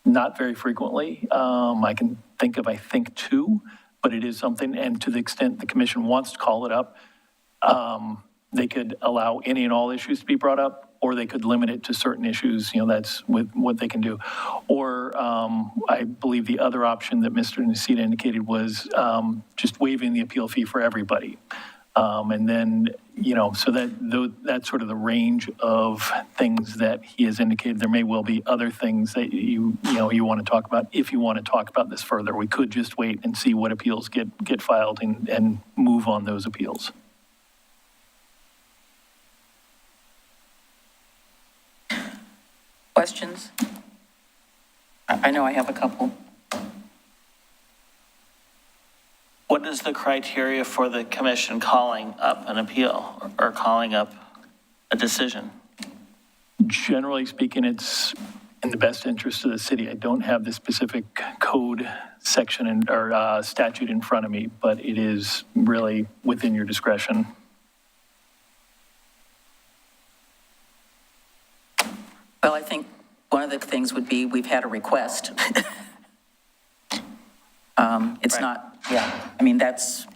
S9: not very frequently. I can think of, I think, 2, but it is something, and to the extent the commission wants to call it up, they could allow any and all issues to be brought up, or they could limit it to certain issues, that's with what they can do. Or I believe the other option that Mr. Nacita indicated was just waiving the appeal fee for everybody. And then, so that's sort of the range of things that he has indicated. There may well be other things that you want to talk about. If you want to talk about this further, we could just wait and see what appeals get filed and move on those appeals.
S2: Questions? I know I have a couple.
S4: What is the criteria for the commission calling up an appeal or calling up a decision?
S9: Generally speaking, it's in the best interest of the city. I don't have the specific code section or statute in front of me, but it is really within your discretion.
S2: Well, I think one of the things would be we've had a request. It's not, I mean, that's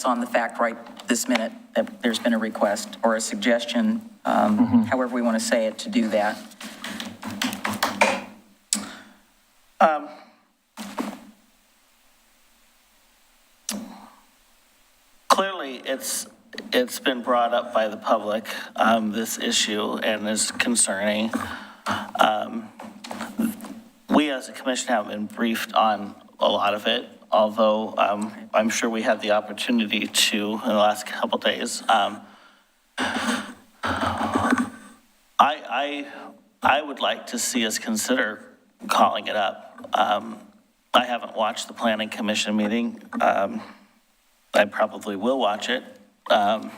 S2: on the fact right this minute that there's been a request or a suggestion, however we want to say it, to do that.
S4: Clearly, it's been brought up by the public, this issue, and is concerning. We as a commission have been briefed on a lot of it, although I'm sure we had the opportunity to in the last couple days. I would like to see us consider calling it up. I haven't watched the planning commission meeting. I probably will watch it. But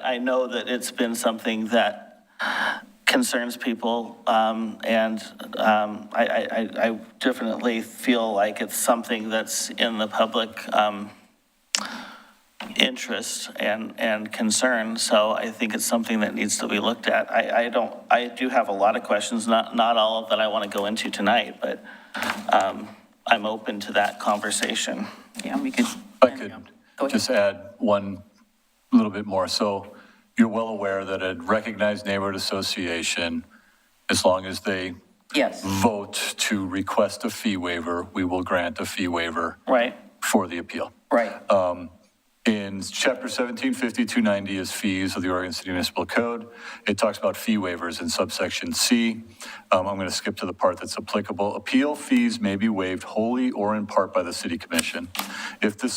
S4: I know that it's been something that concerns people, and I definitely feel like it's something that's in the public interest and concern, so I think it's something that needs to be looked at. I do have a lot of questions, not all that I want to go into tonight, but I'm open to that conversation.
S2: Yeah, we could.
S7: I could just add one little bit more. So you're well aware that a recognized neighborhood association, as long as they
S2: Yes.
S7: vote to request a fee waiver, we will grant a fee waiver
S4: Right.
S7: for the appeal.
S2: Right.
S7: In Chapter 1750-290 is fees of the Oregon City Municipal Code. It talks about fee waivers in subsection C. I'm going to skip to the part that's applicable. Appeal fees may be waived wholly or in part by the City Commission. If the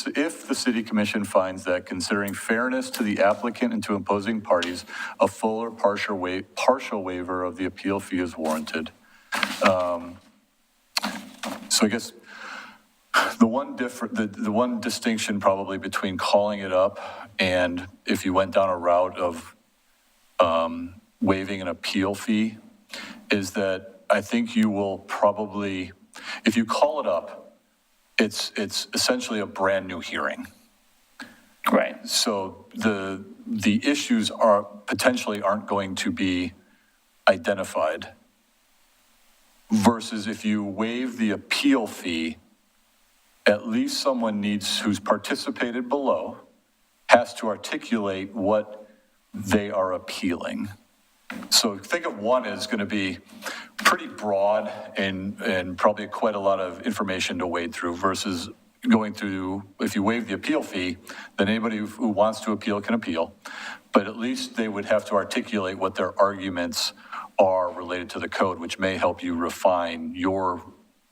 S7: City Commission finds that, considering fairness to the applicant and to opposing parties, a full or partial waiver of the appeal fee is warranted. So I guess the one distinction probably between calling it up and if you went down a route of waiving an appeal fee is that I think you will probably, if you call it up, it's essentially a brand new hearing.
S4: Right.
S7: So the issues aren't going to be identified versus if you waive the appeal fee, at least someone who's participated below has to articulate what they are appealing. So think of one as going to be pretty broad and probably quite a lot of information to wade through versus going through, if you waive the appeal fee, then anybody who wants to appeal can appeal, but at least they would have to articulate what their arguments are related to the code, which may help you refine your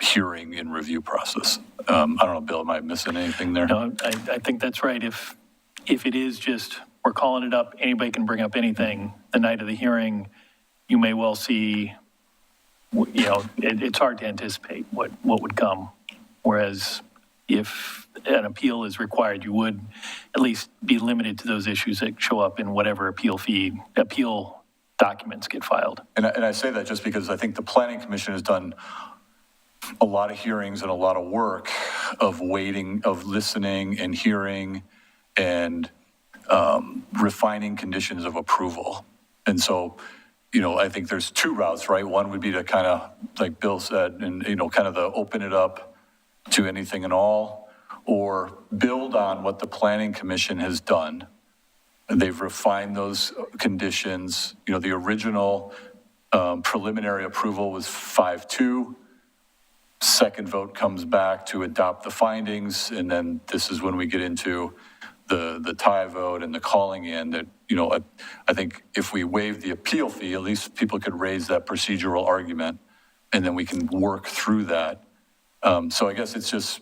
S7: hearing and review process. I don't know, Bill, am I missing anything there?
S9: No, I think that's right. If it is just we're calling it up, anybody can bring up anything the night of the hearing. You may well see, it's hard to anticipate what would come. Whereas if an appeal is required, you would at least be limited to those issues that show up in whatever appeal documents get filed.
S7: And I say that just because I think the Planning Commission has done a lot of hearings and a lot of work of waiting, of listening and hearing and refining conditions of approval. And so, I think there's two routes, right? One would be to kind of, like Bill said, and, kind of the open it up to anything and all, or build on what the Planning Commission has done. They've refined those conditions. The original preliminary approval was 5-2. Second vote comes back to adopt the findings, and then this is when we get into the tie vote and the calling in that, I think if we waive the appeal fee, at least people could raise that procedural argument, and then we can work through that. So I guess it's just,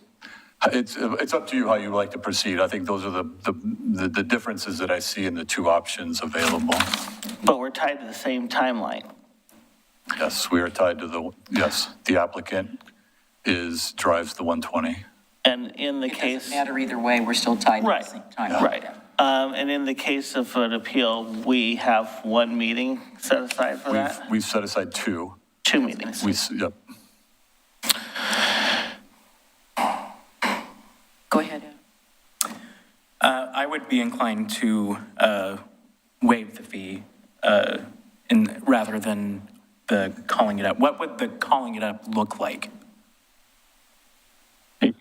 S7: it's up to you how you like to proceed. I think those are the differences that I see in the two options available.
S4: But we're tied to the same timeline.
S7: Yes, we are tied to the applicant drives the 120.
S4: And in the
S2: It
S4: case.
S2: doesn't matter either way, we're still tied to the same time.
S4: Right. And in the case of an appeal, we have one meeting set aside for that?
S7: We've set aside two.
S4: Two meetings.
S7: Yep.
S2: Go ahead.
S1: I would be inclined to waive the fee rather than the calling it up. What would the calling it up look like?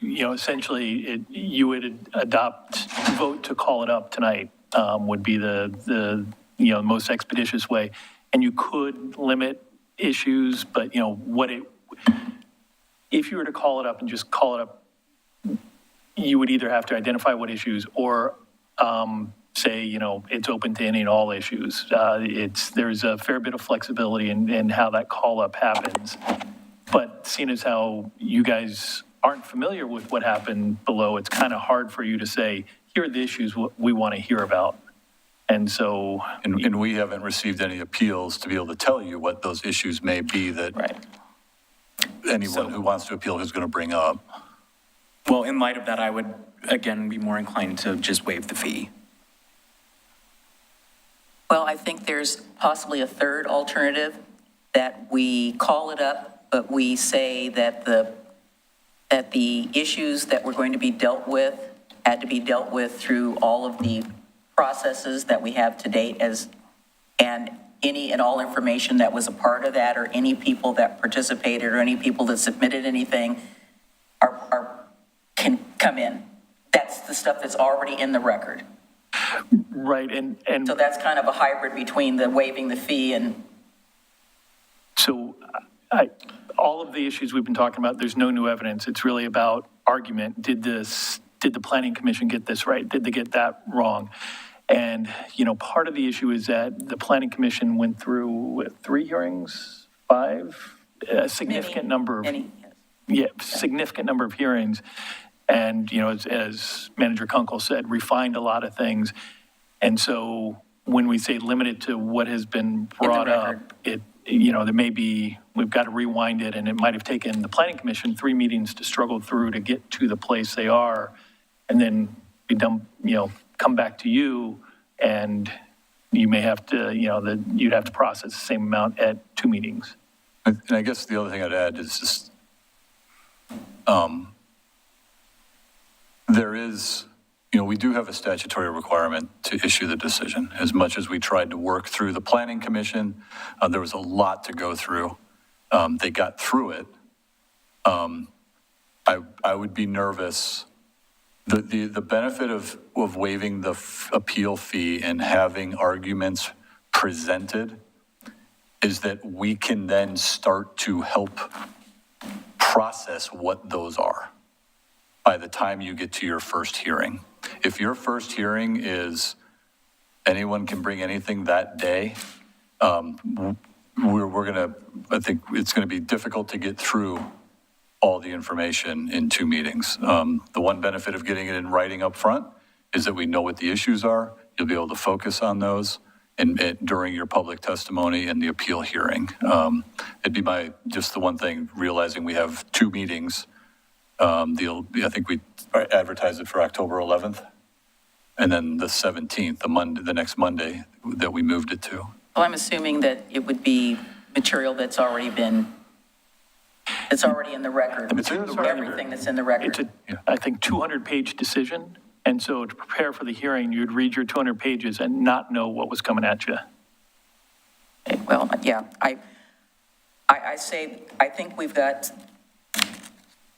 S9: Essentially, you would vote to call it up tonight would be the most expeditious way. And you could limit issues, but, if you were to call it up and just call it up, you would either have to identify what issues or say, it's open to any and all issues. There's a fair bit of flexibility in how that call up happens. But seeing as how you guys aren't familiar with what happened below, it's kind of hard for you to say, here are the issues we want to hear about. And so.
S7: And we haven't received any appeals to be able to tell you what those issues may be that anyone who wants to appeal is going to bring up.
S1: Well, in light of that, I would, again, be more inclined to just waive the fee.
S2: Well, I think there's possibly a third alternative, that we call it up, but we say that the issues that were going to be dealt with had to be dealt with through all of the processes that we have to date and any and all information that was a part of that, or any people that participated or any people that submitted anything can come in. That's the stuff that's already in the record.
S9: Right, and
S2: so that's kind of a hybrid between the waiving the fee and.
S9: So all of the issues we've been talking about, there's no new evidence. It's really about argument. Did the Planning Commission get this right? Did they get that wrong? And, part of the issue is that the Planning Commission went through 3 hearings, 5, a significant number of. Significant number of hearings. And, as Manager Kunkel said, refined a lot of things. And so when we say limited to what has been brought up, there may be, we've got to rewind it, and it might have taken the Planning Commission 3 meetings to struggle through to get to the place they are, and then be done, come back to you, and you may have to, you'd have to process the same amount at 2 meetings.
S7: And I guess the other thing I'd add is just, there is, we do have a statutory requirement to issue the decision. As much as we tried to work through the Planning Commission, there was a lot to go through. They got through it. I would be nervous. The benefit of waiving the appeal fee and having arguments presented is that we can then start to help process what those are by the time you get to your first hearing. If your first hearing is anyone can bring anything that day, we're gonna, I think it's gonna be difficult to get through all the information in 2 meetings. The one benefit of getting it in writing up front is that we know what the issues are You'll be able to focus on those during your public testimony and the appeal hearing. It'd be just the one thing, realizing we have 2 meetings. I think we advertised it for October 11th, and then the 17th, the next Monday that we moved it to.
S2: Well, I'm assuming that it would be material that's already in the record.
S7: It's in the record.
S2: Everything that's in the record.
S9: It's I think, 200-page decision. And so to prepare for the hearing, you'd read your 200 pages and not know what was coming at you.
S2: Well, yeah, I say, I think we've got,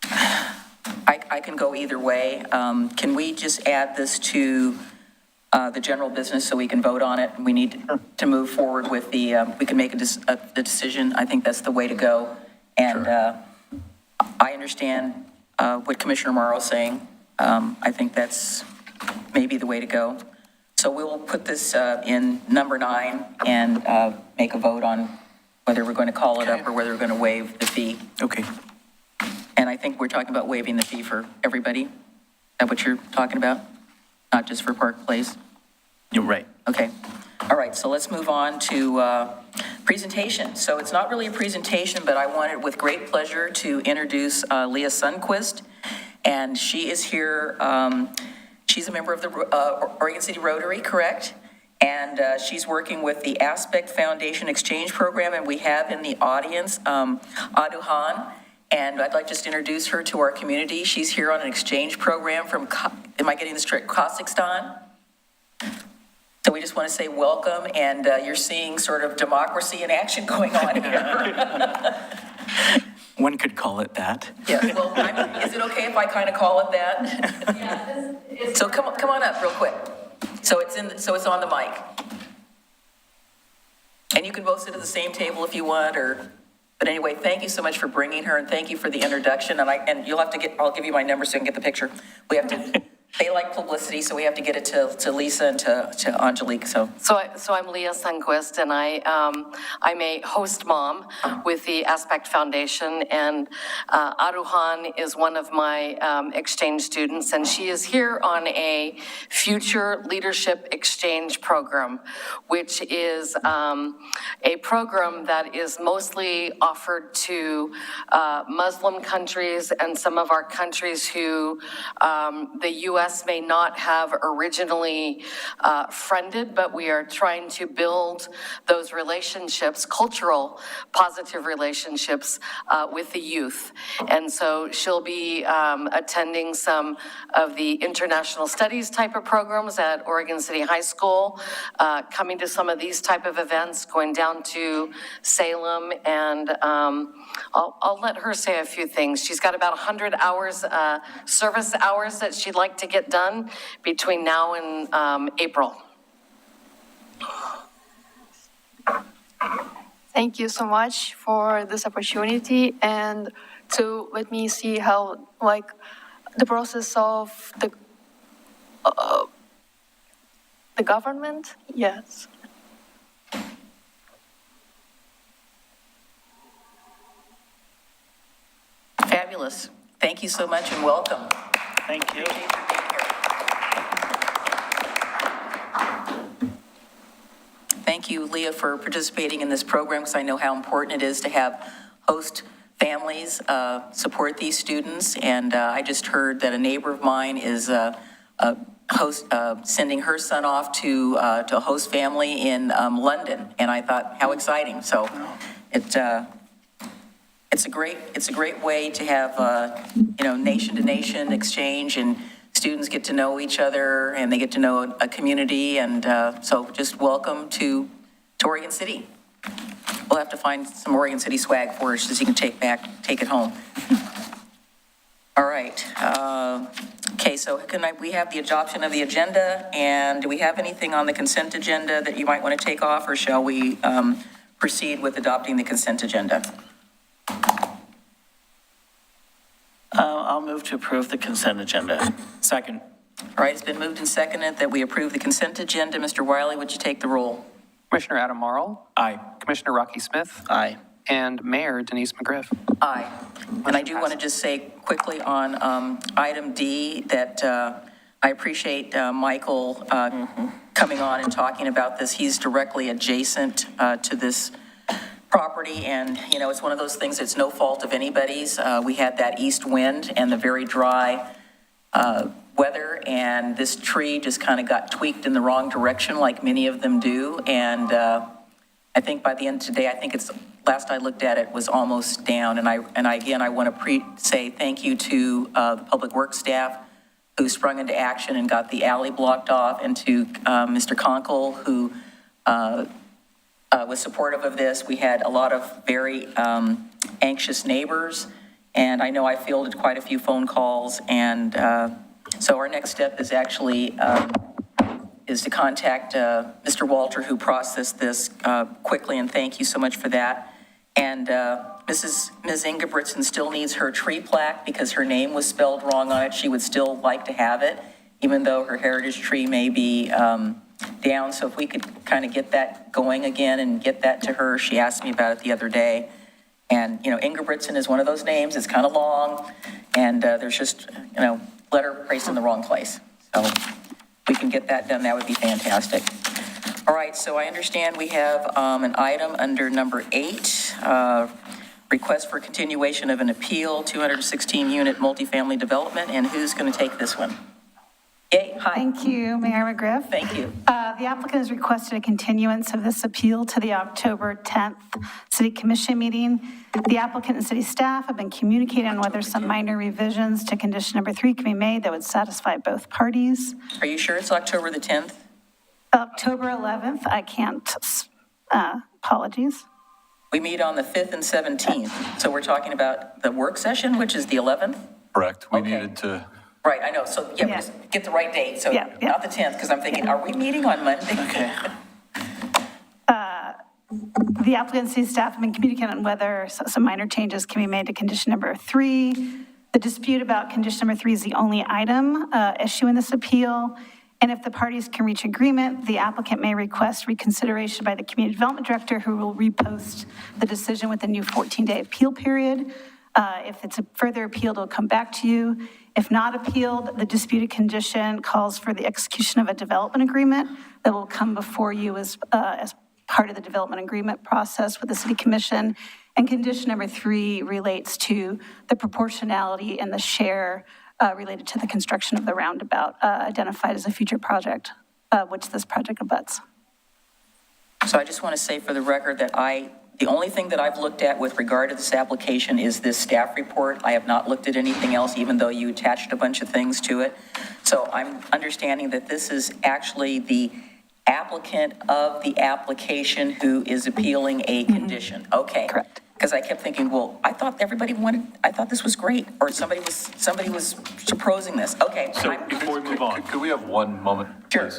S2: I can go either way. Can we just add this to the general business so we can vote on it? We need to move forward with we can make the decision. I think that's the way to go. And I understand what Commissioner Morrow's saying. I think that's maybe the way to go. So we will put this in number 9 and make a vote on whether we're going to call it up or whether we're going to waive the fee.
S1: Okay.
S2: And I think we're talking about waiving the fee for everybody. Is that what you're talking about? Not just for Park Place?
S1: You're right.
S2: Okay. All right, so let's move on to presentation. So it's not really a presentation, but I wanted with great pleasure to introduce Leah Sundquist. And she is here, she's a member of the Oregon City Rotary, correct? And she's working with the Aspect Foundation Exchange Program, and we have in the audience Aduhan. And I'd like just to introduce her to our community. She's here on an exchange program from, am I getting this correct, Kazakhstan? So we just want to say welcome, and you're seeing sort of democracy in action going on here.
S1: One could call it that.
S2: Yeah, well, is it okay if I kind of call it that? Yeah. So come on up real quick. So it's on the mic. And you can both sit at the same table if you want, but anyway, thank you so much for bringing her, and thank you for the introduction. And you'll have to I'll give you my number so you can get the picture. We have to. They like publicity, so we have to get it to Lisa and to Angelique. So
S14: I'm Leah Sundquist, and I'm a host mom with the Aspect Foundation, and Aruhan is one of my exchange students, and she is here on a Future Leadership Exchange Program, which is a program that is mostly offered to Muslim countries and some of our countries who the U.S. may not have originally friended, but we are trying to build those relationships, cultural positive relationships with the youth. And so she'll be attending some of the international studies type of programs at Oregon City High School, coming to some of these type of events, going down to Salem, and I'll let her say a few things. She's got about 100 hours, service hours that she'd like to get done between now and April.
S10: Thank you so much for this opportunity and to let me see how, the process of the government. Yes.
S2: fabulous. Thank you so much and welcome.
S4: Thank you.
S2: Thank you, Leah, for participating in this program, because I know how important it is to have host families support these students. And I just heard that a neighbor of mine is sending her son off to a host family in London, and I thought, how exciting! So it's a great way to have nation to nation exchange, and students get to know each other and they get to know a community, and so just welcome to Oregon City. We'll have to find some Oregon City swag for us so you can take it home. All right. Okay, so we have the adoption of the agenda, and do we have anything on the consent agenda that you might want to take off, or shall we proceed with adopting the consent agenda?
S4: I'll move to approve the consent agenda.
S1: Second.
S2: All right, it's been moved and seconded that we approve the consent agenda. Mr. Wiley, would you take the roll?
S3: Commissioner Adam Marl,
S1: Aye.
S3: Commissioner Rocky Smith,
S4: Aye.
S3: and Mayor Denise McGriff.
S2: Aye. And I do want to just say quickly on item D that I appreciate Michael coming on and talking about this. He's directly adjacent to this property, and, you know, it's one of those things, it's no fault of anybody's. We had that east wind and the very dry weather, and this tree just kind of got tweaked in the wrong direction, like many of them do. And I think by the end of today, I think it's, last I looked at it, was almost down. And I want to say thank you to the Public Works staff who sprung into action and got the alley blocked off, and to Mr. Conkle, who was supportive of this. We had a lot of very anxious neighbors, and I know I fielded quite a few phone calls, and so our next step is actually is to contact Mr. Walter, who processed this quickly, and thank you so much for that. And Ms. Ingebrigtsen still needs her tree plaque because her name was spelled wrong on it. She would still like to have it, even though her heritage tree may be down. So if we could kind of get that going again and get that to her. She asked me about it the other day. And, you know, Ingebrigtsen is one of those names. It's kind of long, and there's just, you know, letter placed in the wrong place. So if we can get that done, that would be fantastic. All right, so I understand we have an item under number 8, request for continuation of an appeal, 216-unit multifamily development, and who's going to take this one? Yay, hi.
S15: Thank you, Mayor McGriff.
S2: Thank you.
S15: The applicant has requested a continuance of this appeal to the October 10th City Commission meeting. The applicant and city staff have been communicating on whether some minor revisions to condition number 3 can be made that would satisfy both parties.
S2: Are you sure it's October the 10th?
S15: October 11th, I can't, apologies.
S2: We meet on the 5th and 17th, so we're talking about the work session, which is the 11th?
S7: Correct. We
S2: Okay.
S7: needed to,
S2: Right, I know, so, yeah, we
S15: Yeah.
S2: just get the right date, so
S15: Yeah, yeah.
S2: not the 10th, because I'm thinking, are we meeting on Monday? Okay.
S15: The applicant and city staff have been communicating on whether some minor changes can be made to condition number 3. The dispute about condition number 3 is the only item issue in this appeal. And if the parties can reach agreement, the applicant may request reconsideration by the community development director, who will repost the decision with a new 14-day appeal period. If it's a further appealed, it'll come back to you. If not appealed, the disputed condition calls for the execution of a development agreement that will come before you as part of the development agreement process with the city commission. And condition number 3 relates to the proportionality and the share related to the construction of the roundabout identified as a future project, which this project abuts.
S2: So I just want to say for the record that the only thing that I've looked at with regard to this application is this staff report. I have not looked at anything else, even though you attached a bunch of things to it. So I'm understanding that this is actually the applicant of the application who is appealing a condition. Okay.
S15: Correct.
S2: Because I kept thinking, well, I thought this was great, or somebody was proposing this. Okay.
S9: So before we move on,
S7: could we have one moment?
S2: Sure.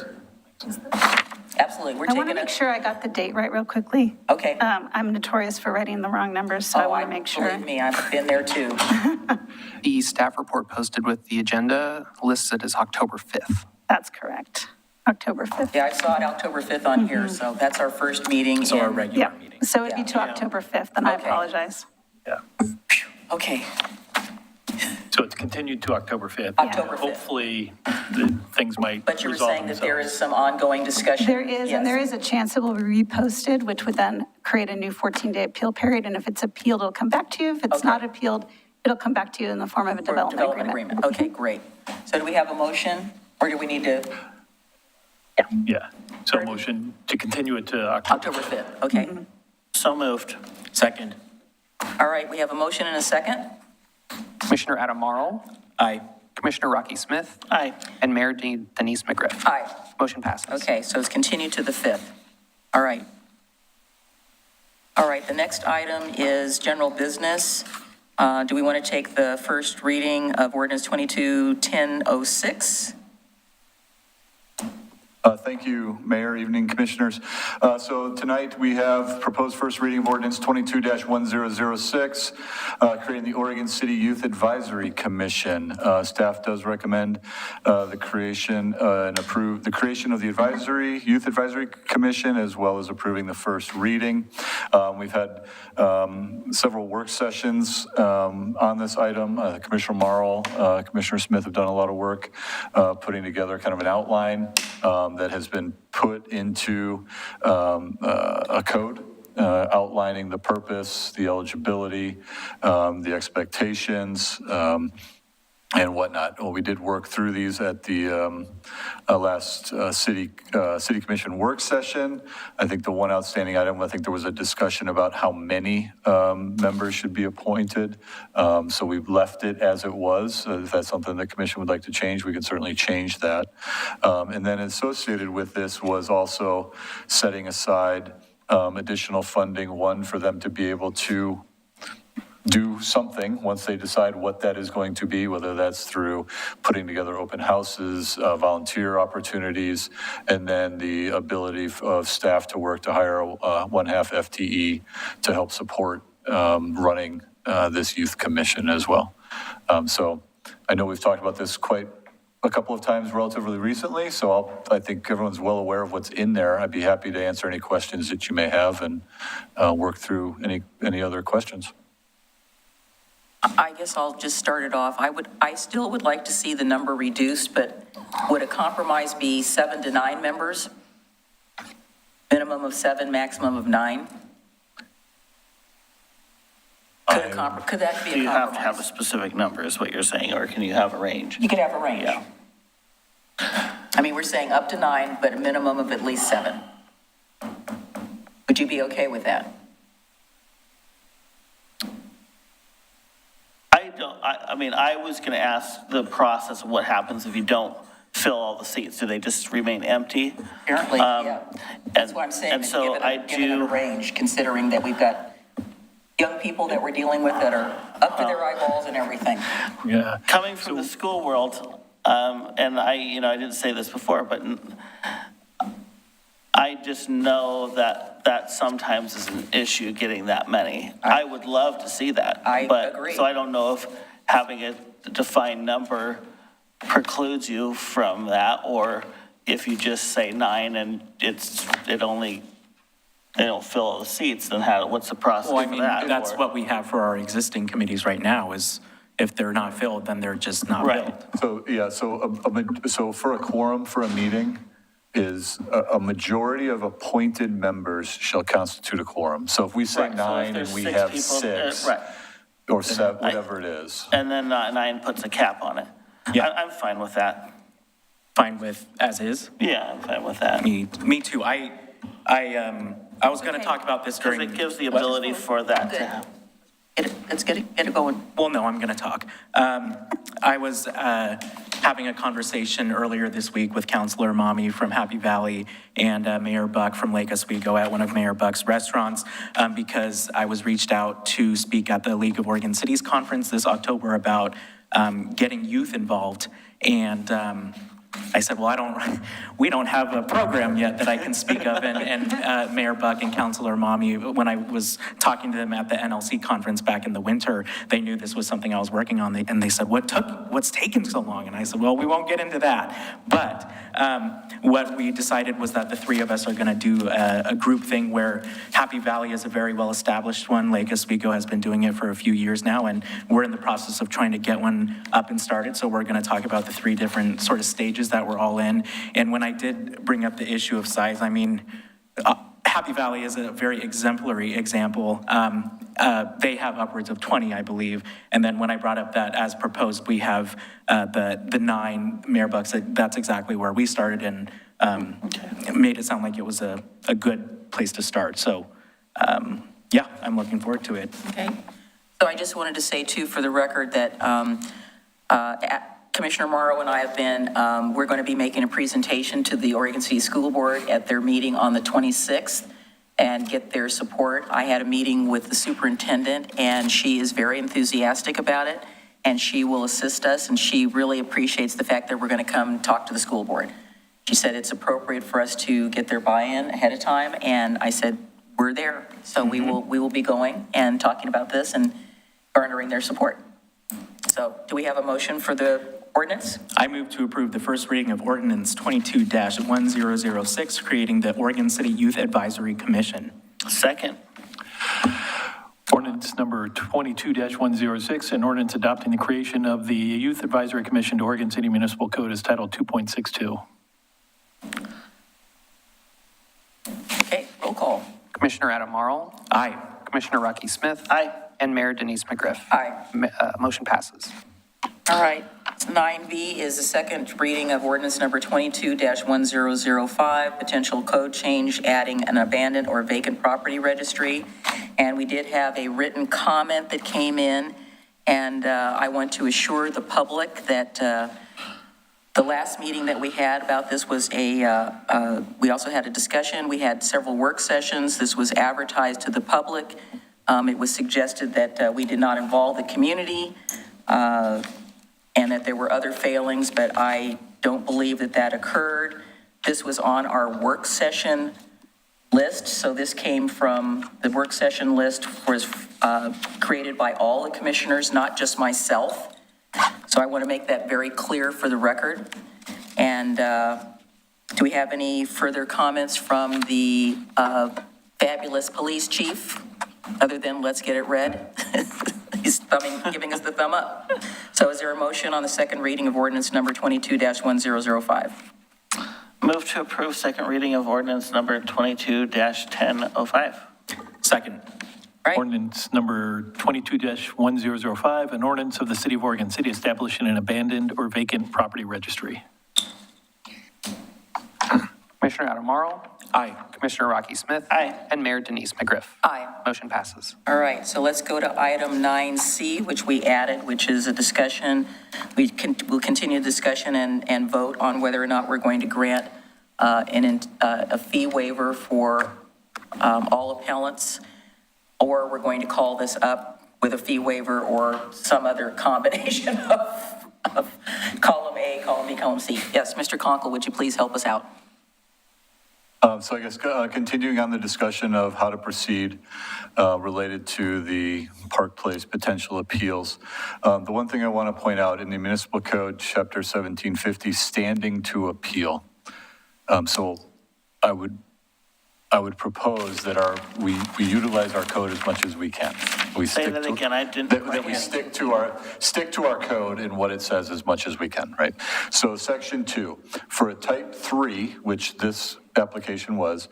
S2: Absolutely. We're
S15: I want
S2: taking
S15: to make sure I got the date right real quickly.
S2: Okay.
S15: I'm notorious for writing the wrong numbers, so I want to make sure.
S2: Believe me, I've been there too.
S3: The staff report posted with the agenda lists it as October 5th.
S15: That's correct. October 5th.
S2: Yeah, I saw it October 5th on here, so that's our first meeting.
S1: So our
S2: in-
S1: regular
S15: Yeah,
S1: meeting.
S15: so it'd be to October 5th, and I
S2: Okay.
S15: apologize.
S9: yeah.
S2: Okay,
S9: So it's continued to October 5th.
S2: October 5th.
S9: Hopefully, things might
S2: but you were
S9: resolve
S2: saying that there
S9: themselves.
S2: is some ongoing discussion?
S15: There is, and there
S2: Yes.
S15: is a chance it will be reposted, which would then create a new 14-day appeal period, and if it's appealed, it'll come back to you. If it's
S2: Okay.
S15: not appealed, it'll come back to you in the form of a
S2: For
S15: development agreement.
S2: Okay, great. So do we have a motion, or do we need to,
S9: Yeah, so motion to continue it to October.
S2: October 5th? Okay,
S4: so moved.
S1: Second.
S2: all right, we have a motion and a second.
S3: Commissioner Adam Marl,
S1: Aye.
S3: Commissioner Rocky Smith,
S4: Aye.
S3: and Mayor Denise McGriff.
S2: Aye.
S3: Motion passes.
S2: Okay, so it's continued to the 5th. All right. All right, the next item is general business. Do we want to take the first reading of ordinance 22-1006?
S7: Thank you, Mayor, evening commissioners. So tonight we have proposed first reading of ordinance 22-1006, creating the Oregon City Youth Advisory Commission. Staff does recommend the creation and approve the creation of the Youth Advisory Commission, as well as approving the first reading. We've had several work sessions on this item. Commissioner Marl, Commissioner Smith have done a lot of work putting together kind of an outline that has been put into a code outlining the purpose, the eligibility, the expectations, and whatnot. Well, we did work through these at the last city commission work session. I think the one outstanding item, I think there was a discussion about how many members should be appointed. So we've left it as it was. If that's something the commission would like to change, we can certainly change that. And then associated with this was also setting aside additional funding, one, for them to be able to do something once they decide what that is going to be, whether that's through putting together open houses, volunteer opportunities, and then the ability of staff to work to hire a 1/2 FTE to help support running this youth commission as well. So I know we've talked about this quite a couple of times relatively recently, so I think everyone's well aware of what's in there. I'd be happy to answer any questions that you may have and work through any other questions.
S2: I guess I'll just start it off. I still would like to see the number reduced, but would a compromise be 7 to 9 members? Minimum of 7, maximum of 9? Could that be a compromise?
S4: Do you have to have a specific number is what you're saying, or can you have a range?
S2: You could have a range.
S4: Yeah.
S2: I mean, we're saying up to 9, but a minimum of at least 7. Would you be okay with that?
S4: I mean, I was going to ask the process of what happens if you don't fill all the seats. Do they just remain empty?
S2: Apparently, yeah. That's what I'm saying.
S4: And so
S2: give it a range, considering that we've got young people that we're dealing with that are up to their eyeballs and everything.
S9: Yeah.
S4: Coming from the school world, and I didn't say this before, but I just know that sometimes is an issue getting that many. I would love to see that.
S2: I agree.
S4: So I don't know if having a defined number precludes you from that, or if you just say 9 and they don't fill all the seats, then what's the process
S1: Well, I
S4: for
S1: mean,
S4: that?
S1: that's what we have for our existing committees right now, is if they're not filled, then they're just not
S4: Right.
S1: filled.
S7: So, yeah, so for a quorum for a meeting is a majority of appointed members shall constitute a quorum. So if we say
S4: Right, so if
S7: 9 and
S4: there's
S7: we
S4: 6
S7: have
S4: people,
S7: 6,
S4: right.
S7: or 7, whatever it is.
S4: And then 9 puts a cap on it.
S1: Yeah.
S4: I'm fine with that.
S1: Fine with as is?
S4: Yeah, I'm fine with that.
S1: Me too. I was going to talk about this
S4: Because
S1: during.
S4: it gives the ability for that to happen.
S2: Let's get it going.
S1: Well, no, I'm going to talk. I was having a conversation earlier this week with Councilor Mommy from Happy Valley and Mayor Buck from Lake Oswego at one of Mayor Buck's restaurants because I was reached out to speak at the League of Oregon Cities Conference this October about getting youth involved. And I said, well, we don't have a program yet that I can speak of. And Mayor Buck and Councilor Mommy, when I was talking to them at the NLC conference back in the winter, they knew this was something I was working on. And they said, what's taking so long? And I said, well, we won't get into that. But what we decided was that the three of us are going to do a group thing where Happy Valley is a very well-established one. Lake Oswego has been doing it for a few years now, and we're in the process of trying to get one up and started. So we're going to talk about the 3 different sort of stages that we're all in. And when I did bring up the issue of size, I mean, Happy Valley is a very exemplary example. They have upwards of 20, I believe. And then when I brought up that as proposed, we have the 9 Mayor Bucks. That's exactly where we started, and it made it sound like it was a good place to start. So, yeah, I'm looking forward to it.
S2: Okay. So I just wanted to say, too, for the record, that Commissioner Morrow and I have been, we're going to be making a presentation to the Oregon City School Board at their meeting on the 26th and get their support. I had a meeting with the superintendent, and she is very enthusiastic about it, and she will assist us, and she really appreciates the fact that we're going to come talk to the school board. She said it's appropriate for us to get their buy-in ahead of time, and I said, we're there. So we will be going and talking about this and garnering their support. So do we have a motion for the ordinance?
S1: I move to approve the first reading of Ordinance 22-1006, creating the Oregon City Youth Advisory Commission.
S4: Second.
S9: Ordinance number 22-106, an ordinance adopting the creation of the Youth Advisory Commission to Oregon City Municipal Code as Title 2.62.
S2: roll call.
S3: Commissioner Adam Marl,
S1: Aye.
S3: Commissioner Rocky Smith.
S4: Aye.
S3: And Mayor Denise McGriff.
S2: Aye.
S3: Motion passes.
S2: All right, 9B is the second reading of ordinance number 22-1005, potential code change adding an abandoned or vacant property registry. And we did have a written comment that came in, and I want to assure the public that the last meeting that we had about this was we also had a discussion. We had several work sessions. This was advertised to the public. It was suggested that we did not involve the community, and that there were other failings, but I don't believe that that occurred. This was on our work session list, so this came from, the work session list was created by all the commissioners, not just myself. So I want to make that very clear for the record. And do we have any further comments from the fabulous police chief, other than let's get it read? He's giving us the thumb up. So is there a motion on the second reading of ordinance number 22-1005?
S4: Move to approve second reading of ordinance number 22-1005.
S1: Second.
S2: Right?
S9: Ordinance number 22-1005, an ordinance of the City of Oregon City establishing an abandoned or vacant property registry.
S3: Commissioner Adam Marl,
S1: Aye.
S3: Commissioner Rocky Smith.
S4: Aye.
S3: And Mayor Denise McGriff.
S2: Aye.
S3: Motion passes.
S2: All right, so let's go to item 9C, which we added, which is a discussion. We'll continue the discussion and vote on whether or not we're going to grant a fee waiver for all appellants, or we're going to call this up with a fee waiver or some other combination of column A, column B, column C. Yes, Mr. Conkle, would you please help us out?
S7: So I guess continuing on the discussion of how to proceed related to the Park Place potential appeals, the one thing I want to point out in the Municipal Code, Chapter 1750, standing to appeal. So I would propose that we utilize our code as much as we can.
S4: Say that again, I didn't.
S7: That we stick to our code and what it says as much as we can, right? So section 2, for a type 3, which this application was,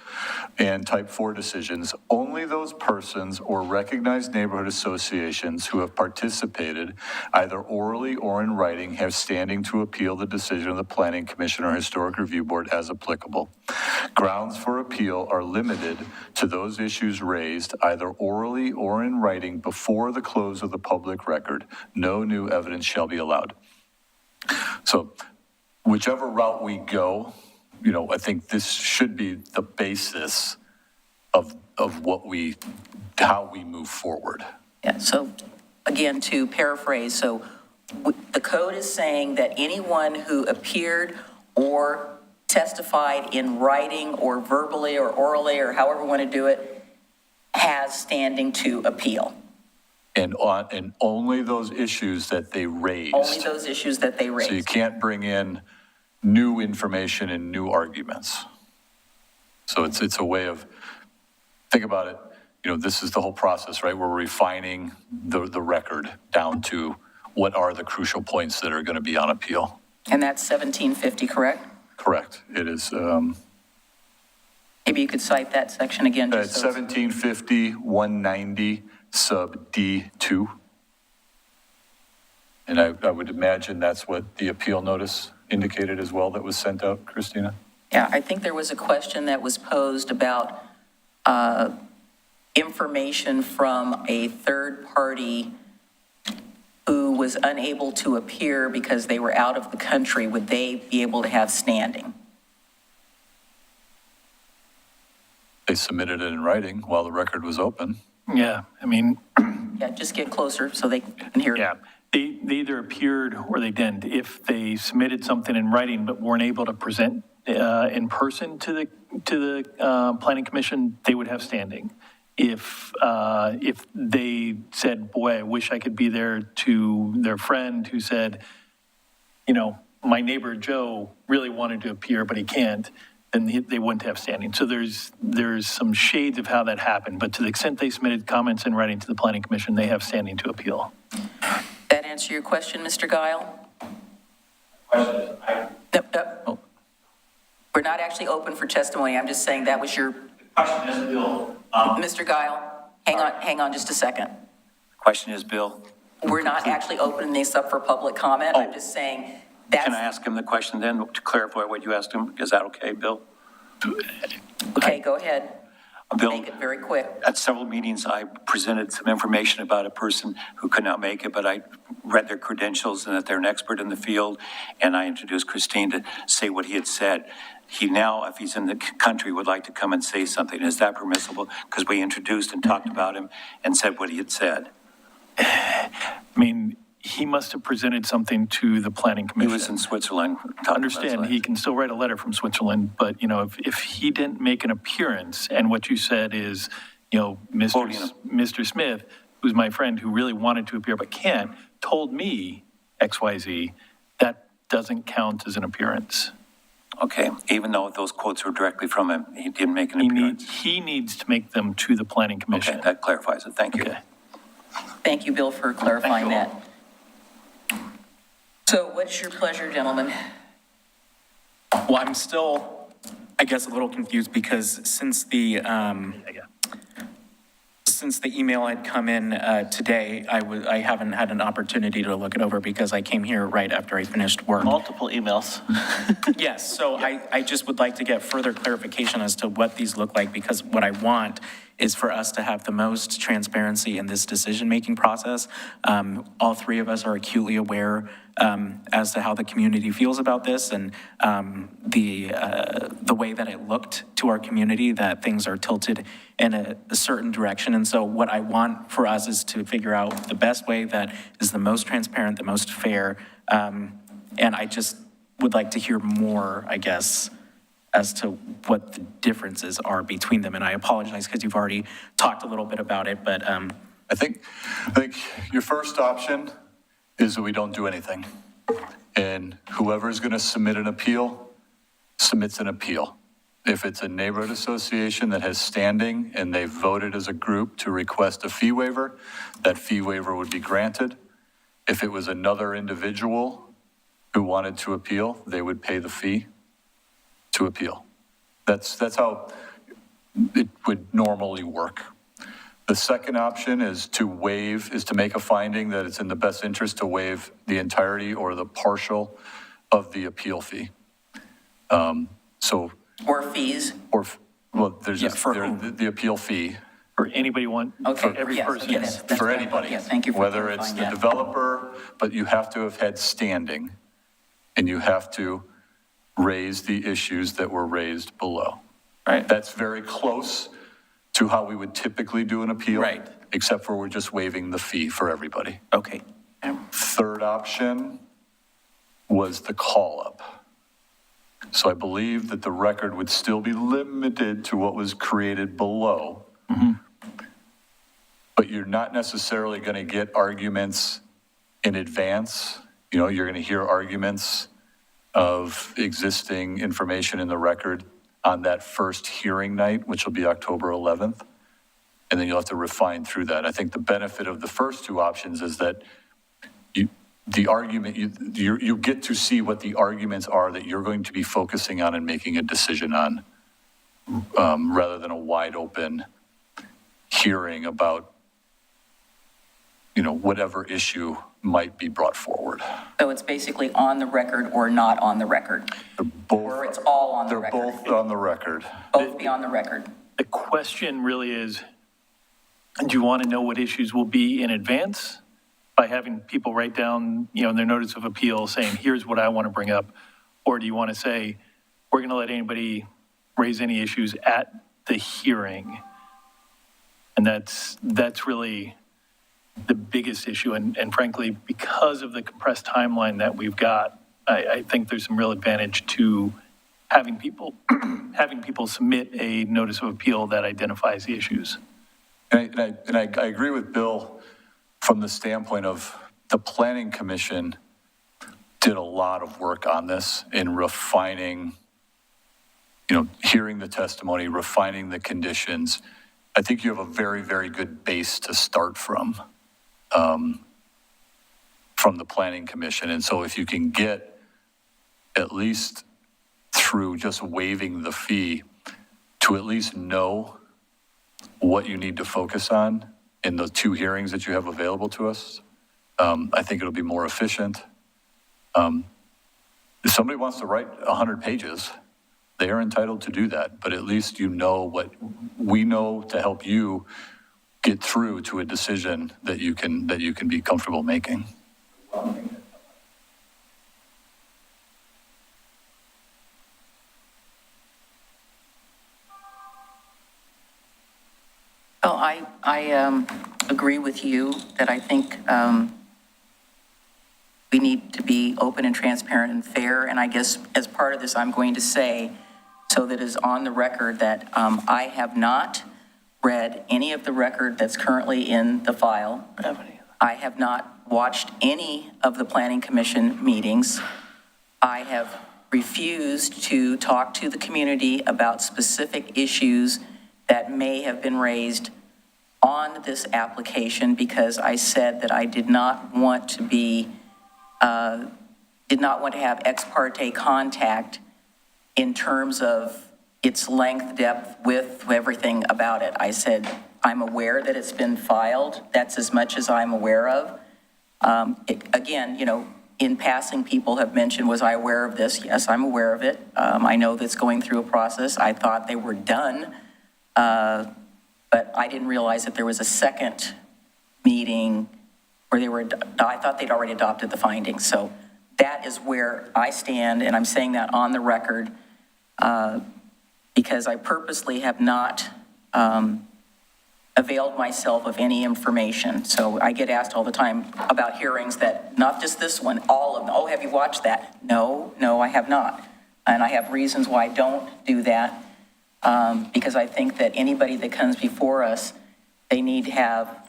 S7: and type 4 decisions, only those persons or recognized neighborhood associations who have participated either orally or in writing have standing to appeal the decision of the Planning Commission or Historic Review Board as applicable. Grounds for appeal are limited to those issues raised either orally or in writing before the close of the public record. No new evidence shall be allowed. So whichever route we go, I think this should be the basis of how we move forward.
S2: Yeah, so again, to paraphrase, so the code is saying that anyone who appeared or testified in writing or verbally or orally or however you want to do it has standing to appeal.
S7: And only those issues that they raised.
S2: Only those issues that they raised.
S7: So you can't bring in new information and new arguments. So it's a way of, think about it, this is the whole process, right? We're refining the record down to what are the crucial points that are going to be on appeal.
S2: And that's 1750, correct?
S7: Correct. It is.
S2: Maybe you could cite that section again.
S7: It's 1750, 190, sub D2. And I would imagine that's what the appeal notice indicated as well that was sent out, Christina?
S2: Yeah, I think there was a question that was posed about information from a third party who was unable to appear because they were out of the country. Would they be able to have standing?
S7: They submitted it in writing while the record was open.
S9: Yeah,
S2: Yeah, just get closer so they can hear.
S9: Yeah. They either appeared or they didn't. If they submitted something in writing but weren't able to present in person to the Planning Commission, they would have standing. If they said, boy, I wish I could be there, to their friend who said, my neighbor Joe really wanted to appear, but he can't, then they wouldn't have standing. So there's some shades of how that happened, but to the extent they submitted comments in writing to the Planning Commission, they have standing to appeal.
S2: That answer your question, Mr. Guile? Nope. We're not actually open for testimony. I'm just saying that was your
S11: Question is, Bill.
S2: Mr. Guile, hang on just a second.
S11: Question is, Bill.
S2: We're not actually opening this up for public comment. I'm just saying that's.
S11: Can I ask him the question then to clarify what you asked him? Is that okay, Bill?
S2: Okay, go ahead.
S11: Bill,
S2: Make it very quick.
S11: at several meetings, I presented some information about a person who could not make it, but I read their credentials and that they're an expert in the field, and I introduced Christine to say what he had said. He now, if he's in the country, would like to come and say something. Is that permissible? Because we introduced and talked about him and said what he had said.
S9: I mean, he must have presented something to the planning
S11: He
S9: commission.
S11: was in Switzerland.
S9: I understand, he can still write a letter from Switzerland, but, you know, if he didn't make an appearance, and what you said is, you know, Mr. Smith, who's my friend who really wanted to appear but can't, told me XYZ, that doesn't count as an appearance.
S11: Okay, even though those quotes were directly from him, he didn't make an appearance.
S9: He needs to make them to the planning commission.
S11: Okay, that clarifies it. Thank you.
S9: Okay.
S2: Thank you, Bill, for clarifying that. So what is your pleasure, gentlemen?
S1: Well, I'm still, I guess, a little confused because since the email had come in today, I haven't had an opportunity to look it over because I came here right after I finished work.
S4: Multiple emails.
S1: Yes, so I just would like to get further clarification as to what these look like, because what I want is for us to have the most transparency in this decision-making process. All three of us are acutely aware as to how the community feels about this, and the way that it looked to our community, that things are tilted in a certain direction. And so what I want for us is to figure out the best way that is the most transparent, the most fair. And I just would like to hear more, I guess, as to what the differences are between them. And I apologize because you've already talked a little bit about it, but
S7: I think your first option is that we don't do anything. And whoever's going to submit an appeal submits an appeal. If it's a neighborhood association that has standing and they voted as a group to request a fee waiver, that fee waiver would be granted. If it was another individual who wanted to appeal, they would pay the fee to appeal. That's how it would normally work. The second option is to make a finding that it's in the best interest to waive the entirety or the partial of the appeal fee.
S2: Or fees?
S1: there's
S7: the appeal fee.
S9: For anybody
S2: Okay,
S9: every
S2: yes,
S9: person.
S2: yes, that's
S7: For
S2: right.
S7: anybody.
S2: Yes, thank you for
S7: Whether it's
S2: clarifying
S7: the
S2: that.
S7: developer, but you have to have had standing, and you have to raise the issues that were raised below.
S1: Right.
S7: That's very close to how we would typically do an appeal.
S1: Right.
S7: Except for we're just waiving the fee for everybody.
S1: Okay.
S7: Third option was the call-up. So I believe that the record would still be limited to what was created below.
S1: Mm-hmm.
S7: But you're not necessarily going to get arguments in advance. You know, you're going to hear arguments of existing information in the record on that first hearing night, which will be October 11th. And then you'll have to refine through that. I think the benefit of the first two options is that you get to see what the arguments are that you're going to be focusing on and making a decision on, rather than a wide open hearing about, whatever issue might be brought forward.
S2: So it's basically on the record or not on the record? Or it's all on the record?
S7: They're both on the record.
S2: Both be on the record?
S9: The question really is, do you want to know what issues will be in advance by having people write down, in their notice of appeal saying, here's what I want to bring up? Or do you want to say, we're going to let anybody raise any issues at the hearing? And that's really the biggest issue. And frankly, because of the compressed timeline that we've got, I think there's some real advantage to having people submit a notice of appeal that identifies the issues.
S7: And I agree with Bill from the standpoint of the Planning Commission did a lot of work on this in refining, hearing the testimony, refining the conditions. I think you have a very, very good base to start from the Planning Commission. And so if you can get at least through just waiving the fee, to at least know what you need to focus on in the 2 hearings that you have available to us. I think it'll be more efficient. If somebody wants to write 100 pages, they are entitled to do that, but at least you know what we know to help you get through to a decision that you can be comfortable making.
S2: Well, I agree with you that I think we need to be open and transparent and fair. And I guess as part of this, I'm going to say, so that is on the record, that I have not read any of the record that's currently in the file. I have not watched any of the Planning Commission meetings. I have refused to talk to the community about specific issues that may have been raised on this application because I said that I did not want to have ex parte contact in terms of its length, depth, width, everything about it. I said, I'm aware that it's been filed. That's as much as I'm aware of. Again, you know, in passing, people have mentioned, was I aware of this? Yes, I'm aware of it. I know that's going through a process. I thought they were done, but I didn't realize that there was a second meeting where I thought they'd already adopted the findings. So that is where I stand, and I'm saying that on the record because I purposely have not availed myself of any information. So I get asked all the time about hearings that, not just this one, all of them. Oh, have you watched that? No, I have not. And I have reasons why I don't do that because I think that anybody that comes before us, they need to have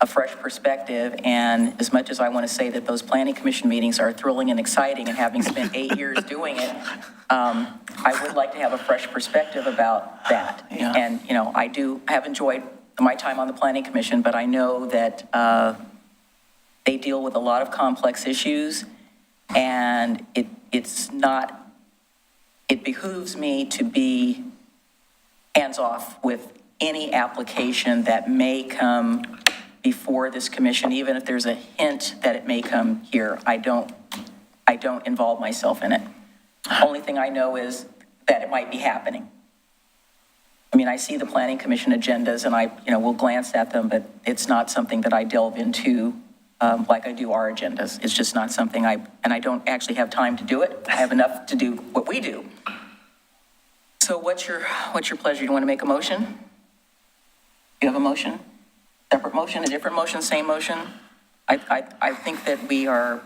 S2: a fresh perspective. And as much as I want to say that those planning commission meetings are thrilling and exciting, and having spent 8 years doing it, I would like to have a fresh perspective about that.
S1: Yeah.
S2: And, you know, I have enjoyed my time on the planning commission, but I know that they deal with a lot of complex issues, and it behooves me to be hands-off with any application that may come before this commission, even if there's a hint that it may come here. I don't involve myself in it. Only thing I know is that it might be happening. I mean, I see the planning commission agendas and I will glance at them, but it's not something that I delve into like I do our agendas. It's just not something and I don't actually have time to do it. I have enough to do what we do. So what's your pleasure? Do you want to make a motion? You have a motion? Separate motion, a different motion, same motion? I think that we are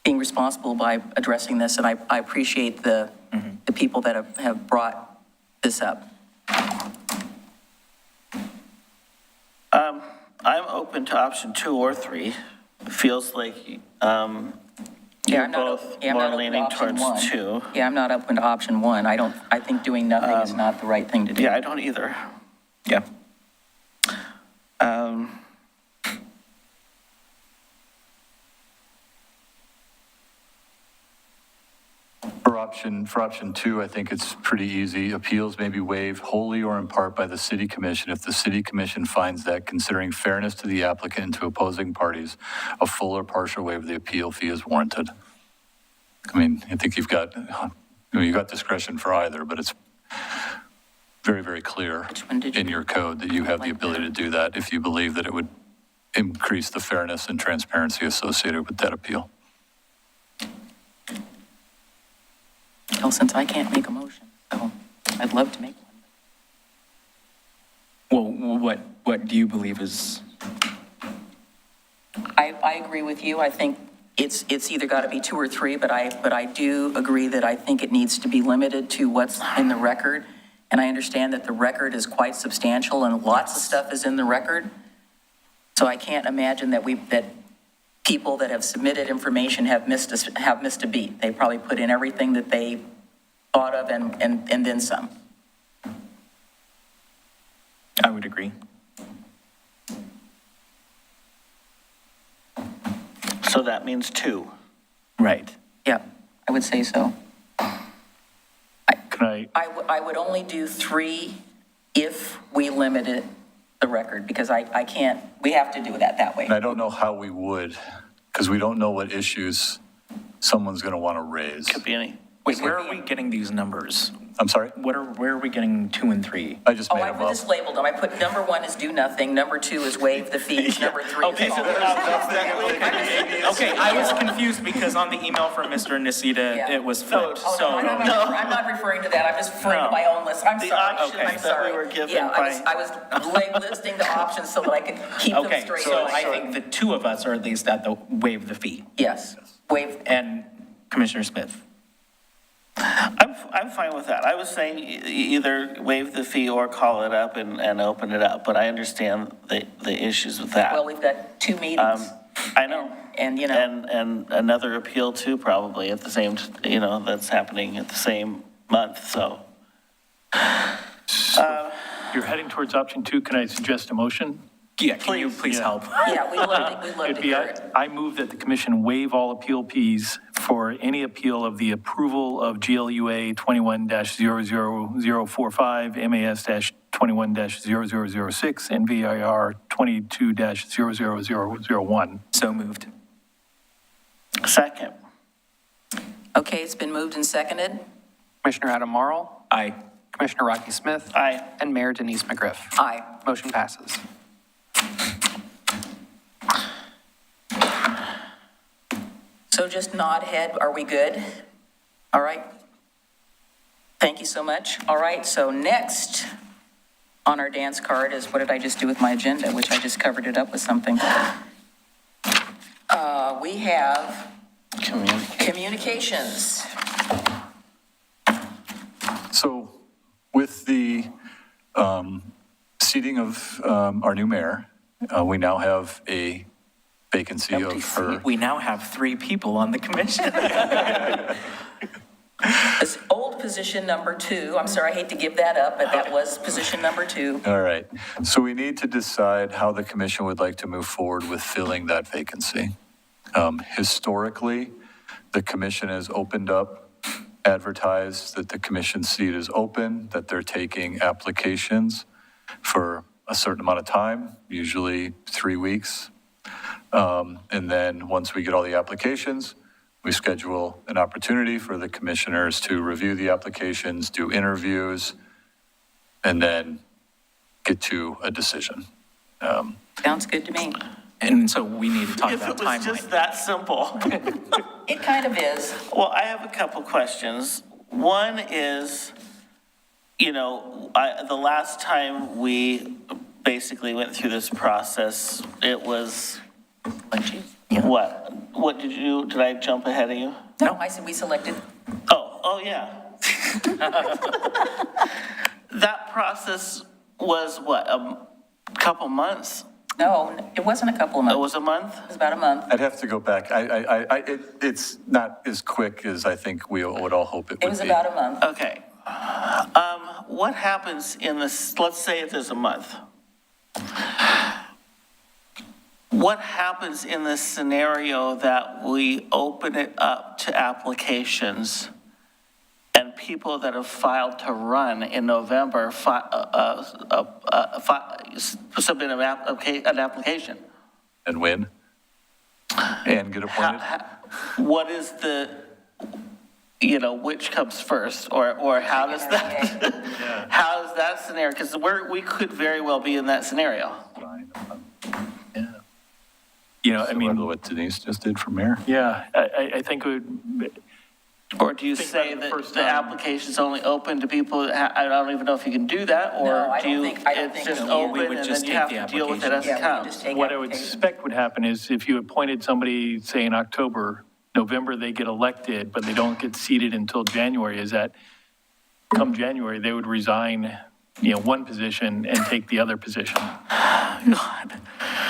S2: being responsible by addressing this, and I appreciate the people that have brought this up.
S4: I'm open to option 2 or 3. It feels like you're both more leaning towards 2.
S2: Yeah, I'm not open to option 1. I think doing nothing is not the right thing to do.
S4: Yeah, I don't either. Yeah.
S7: For option 2, I think it's pretty easy. Appeals may be waived wholly or in part by the city commission if the city commission finds that, considering fairness to the applicant and to opposing parties, a full or partial waiver of the appeal fee is warranted. I mean, I think you've got discretion for either, but it's very, very clear in your code that you have the ability to do that if you believe that it would increase the fairness and transparency associated with that appeal.
S2: Well, since I can't make a motion, so I'd love to make one.
S1: Well, what do you believe is?
S2: I agree with you. I think it's either got to be 2 or 3, but I do agree that I think it needs to be limited to what's in the record. And I understand that the record is quite substantial and lots of stuff is in the record. So I can't imagine that people that have submitted information have missed a beat. They probably put in everything that they thought of and then some.
S1: I would agree.
S4: So that means 2.
S1: Right.
S2: Yeah, I would say so.
S7: Can
S9: Right.
S2: I would only do 3 if we limited the record, because I can't, we have to do that way.
S7: And I don't know how we would, because we don't know what issues someone's going to want to raise.
S4: Could be any.
S1: Wait, where are we getting these numbers?
S7: I'm sorry?
S1: Where are we getting 2 and 3?
S7: I just
S2: Oh,
S7: made
S2: I
S7: them up.
S2: just labeled them. I put number 1 is do nothing, number 2 is waive the fees, number 3 is
S1: Okay, so
S2: call.
S1: Okay, I was confused because on the email from Mr. Nisita,
S2: Yeah.
S1: it was flipped,
S2: Oh,
S1: so.
S2: no, I'm not referring to that. I'm just referring to my own list. I'm
S4: The
S2: sorry.
S4: options
S2: I'm
S4: that
S2: sorry.
S4: we were given
S2: Yeah,
S4: by-
S2: I was listing the options so that I could keep them
S1: Okay,
S2: straight.
S1: so I think the 2 of us are at least at the waive the fee.
S2: Yes, waive.
S1: And Commissioner Smith.
S4: I'm fine with that. I was saying either waive the fee or call it up and open it up, but I understand the issues with that.
S2: Well, we've got 2 meetings.
S4: I know.
S2: And, you know.
S4: And another appeal too, probably at the same, that's happening at the same month, so.
S9: You're heading towards option 2. Can I suggest a motion?
S1: Yeah, can you please help?
S2: Yeah, we'd love to
S9: It'd be,
S2: hear it.
S9: I move that the commission waive all appeal fees for any appeal of the approval of GLUA 21-00045, MAS-21-0006, and VIR 22-00001.
S1: So moved.
S4: Second.
S2: Okay, it's been moved and seconded.
S3: Commissioner Adam Marl,
S1: Aye.
S3: Commissioner Rocky Smith,
S4: Aye.
S3: and Mayor Denise McGriff.
S2: Aye.
S3: Motion passes.
S2: So just nod head, are we good? All right. Thank you so much. All right, so next on our dance card is, what did I just do with my agenda, which I just covered it up with something. We have communications.
S7: So with the seating of our new mayor, we now have a vacancy of her.
S1: We now have 3 people on the commission.
S2: This old position number 2, I'm sorry, I hate to give that up, but that was position number 2.
S7: All right. So we need to decide how the commission would like to move forward with filling that vacancy. Historically, the commission has opened up, advertised that the commission seat is open, that they're taking applications for a certain amount of time, usually 3 weeks. And then once we get all the applications, we schedule an opportunity for the commissioners to review the applications, do interviews, and then get to a decision.
S2: Sounds good to me.
S1: And so we need to talk
S4: If
S1: about
S4: it was just
S1: timeline.
S4: that simple.
S2: It kind of is.
S4: Well, I have a couple questions. One is, the last time we basically went through this process, it was, what? What did I jump ahead of you?
S2: No, I said we selected.
S4: Oh, yeah. That process was what, a couple months?
S2: No, it wasn't a couple of months.
S4: It was a month?
S2: It was about a month.
S7: I'd have to go back. It's not as quick as I think we would all hope it would be.
S2: It was about a month.
S4: Okay. What happens in this, let's say it is a month. What happens in this scenario that we open it up to applications and people that have filed to run in November submit an application?
S7: And win? And get appointed?
S4: What is the, which comes first, or how does that, how is that scenario? Because we could very well be in that scenario.
S9: Yeah.
S7: Similar to what Denise just did for mayor?
S9: Yeah, I think it would,
S4: Or do you
S9: Think
S4: say
S9: about the
S4: that
S9: first
S4: the
S9: time.
S4: application's only open to people, I don't even know if you can do that,
S2: No,
S4: or
S2: I
S4: do
S2: don't
S4: you,
S2: think- I don't
S4: it's
S2: think
S4: just
S2: so.
S1: We
S4: open
S1: would
S4: and
S1: just
S4: then you
S1: take
S4: have
S1: the
S4: to deal with it as
S2: Yeah,
S4: it
S2: we can
S4: comes?
S2: just take
S9: what I would
S2: applications.
S9: suspect would happen is if you appointed somebody, say in October, November, they get elected, but they don't get seated until January, is that come January, they would resign, one position and take the other position.
S4: God.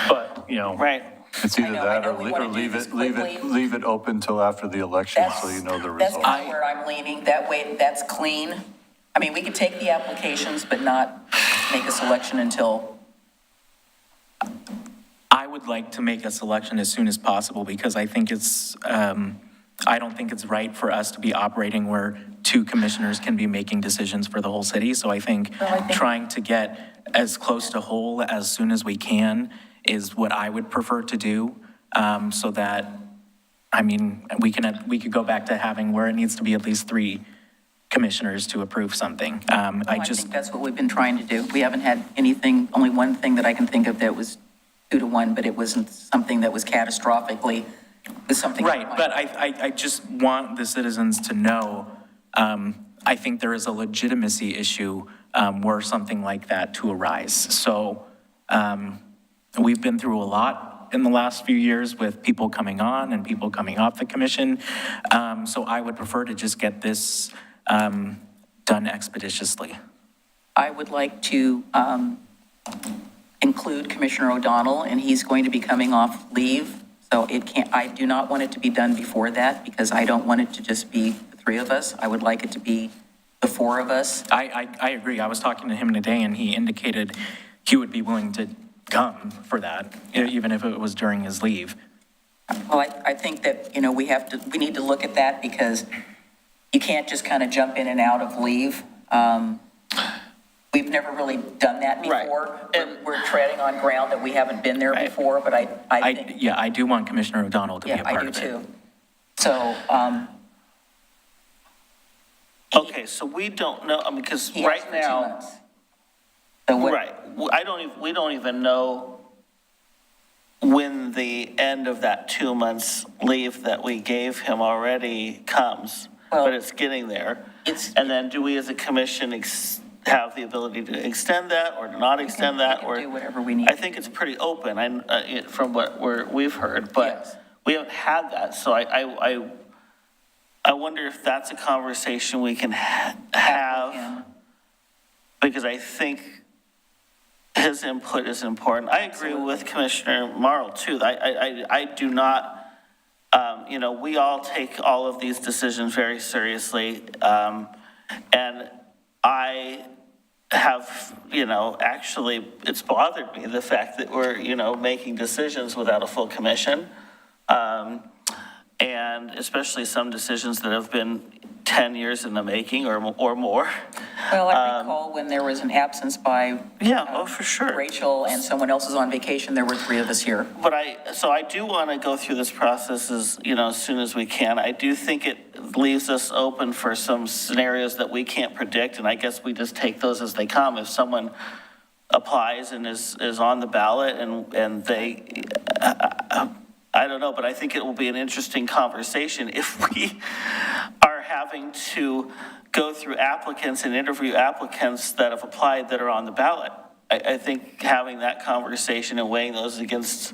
S9: But,
S4: Right.
S7: It's either
S2: I
S7: that
S2: know
S7: or
S2: we wanna do
S7: leave
S2: this
S7: it, leave it open till after the election so you know the
S2: That's
S7: result.
S2: kind of where I'm leaning. That way, that's clean. I mean, we could take the applications, but not make a selection until,
S1: I would like to make a selection as soon as possible because I think it's I don't think it's right for us to be operating where two commissioners can be making decisions for the whole city. So I think trying to get as close to whole as soon as we can is what I would prefer to do, so that, I mean, we could go back to having where it needs to be at least 3 commissioners to approve something.
S2: I think that's what we've been trying to do. We haven't had anything, only one thing that I can think of that was 2-1, but it wasn't something that was catastrophically, was something.
S1: Right, but I just want the citizens to know, I think there is a legitimacy issue were something like that to arise. So we've been through a lot in the last few years with people coming on and people coming off the commission. So I would prefer to just get this done expeditiously.
S2: I would like to include Commissioner O'Donnell, and he's going to be coming off leave. So I do not want it to be done before that, because I don't want it to just be the 3 of us. I would like it to be the 4 of us.
S1: I agree. I was talking to him today, and he indicated he would be willing to come for that, even if it was during his leave.
S2: Well, I think that, we need to look at that, because you can't just kind of jump in and out of leave. We've never really done that before.
S4: Right.
S2: We're treading on ground that we haven't been there before, but I think.
S1: Yeah, I do want Commissioner O'Donnell to be a part of it.
S2: Yeah, I do too. So,
S4: Okay, so we don't know, I mean, because
S2: he asked
S4: right
S2: for 2
S4: now,
S2: months. So what?
S4: right, we don't even know when the end of that 2 months leave that we gave him already comes, but it's getting there. And then do we as a commission have the ability to extend that or not extend that?
S2: We can do whatever we need.
S4: I think it's pretty open from what we've heard, but we haven't had that. So I wonder if that's a conversation we can have, because I think his input is important. I agree with Commissioner Marl too. I do not, we all take all of these decisions very seriously. And I have, actually, it's bothered me, the fact that we're, making decisions without a full commission. And especially some decisions that have been 10 years in the making or more.
S2: Well, I recall when there was an absence by
S4: for sure.
S2: Rachel and someone else was on vacation, there were 3 of us here.
S4: But I do want to go through this process as soon as we can. I do think it leaves us open for some scenarios that we can't predict, and I guess we just take those as they come. If someone applies and is on the ballot and they, I don't know, but I think it will be an interesting conversation if we are having to go through applicants and interview applicants that have applied that are on the ballot. I think having that conversation and weighing those against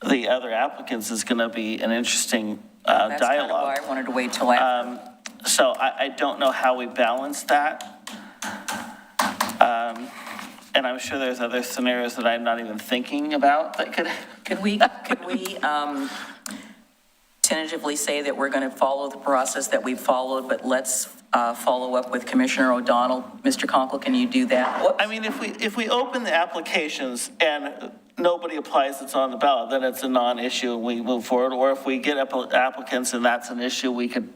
S4: the other applicants is going to be an interesting dialogue.
S2: That's kind of why I wanted to wait till after.
S4: So I don't know how we balance that. And I'm sure there's other scenarios that I'm not even thinking about that could.
S2: Could we tentatively say that we're going to follow the process that we've followed, but let's follow up with Commissioner O'Donnell? Mr. Conkle, can you do that?
S4: I mean, if we open the applications and nobody applies that's on the ballot, then it's a non-issue and we move forward. Or if we get applicants and that's an issue, we could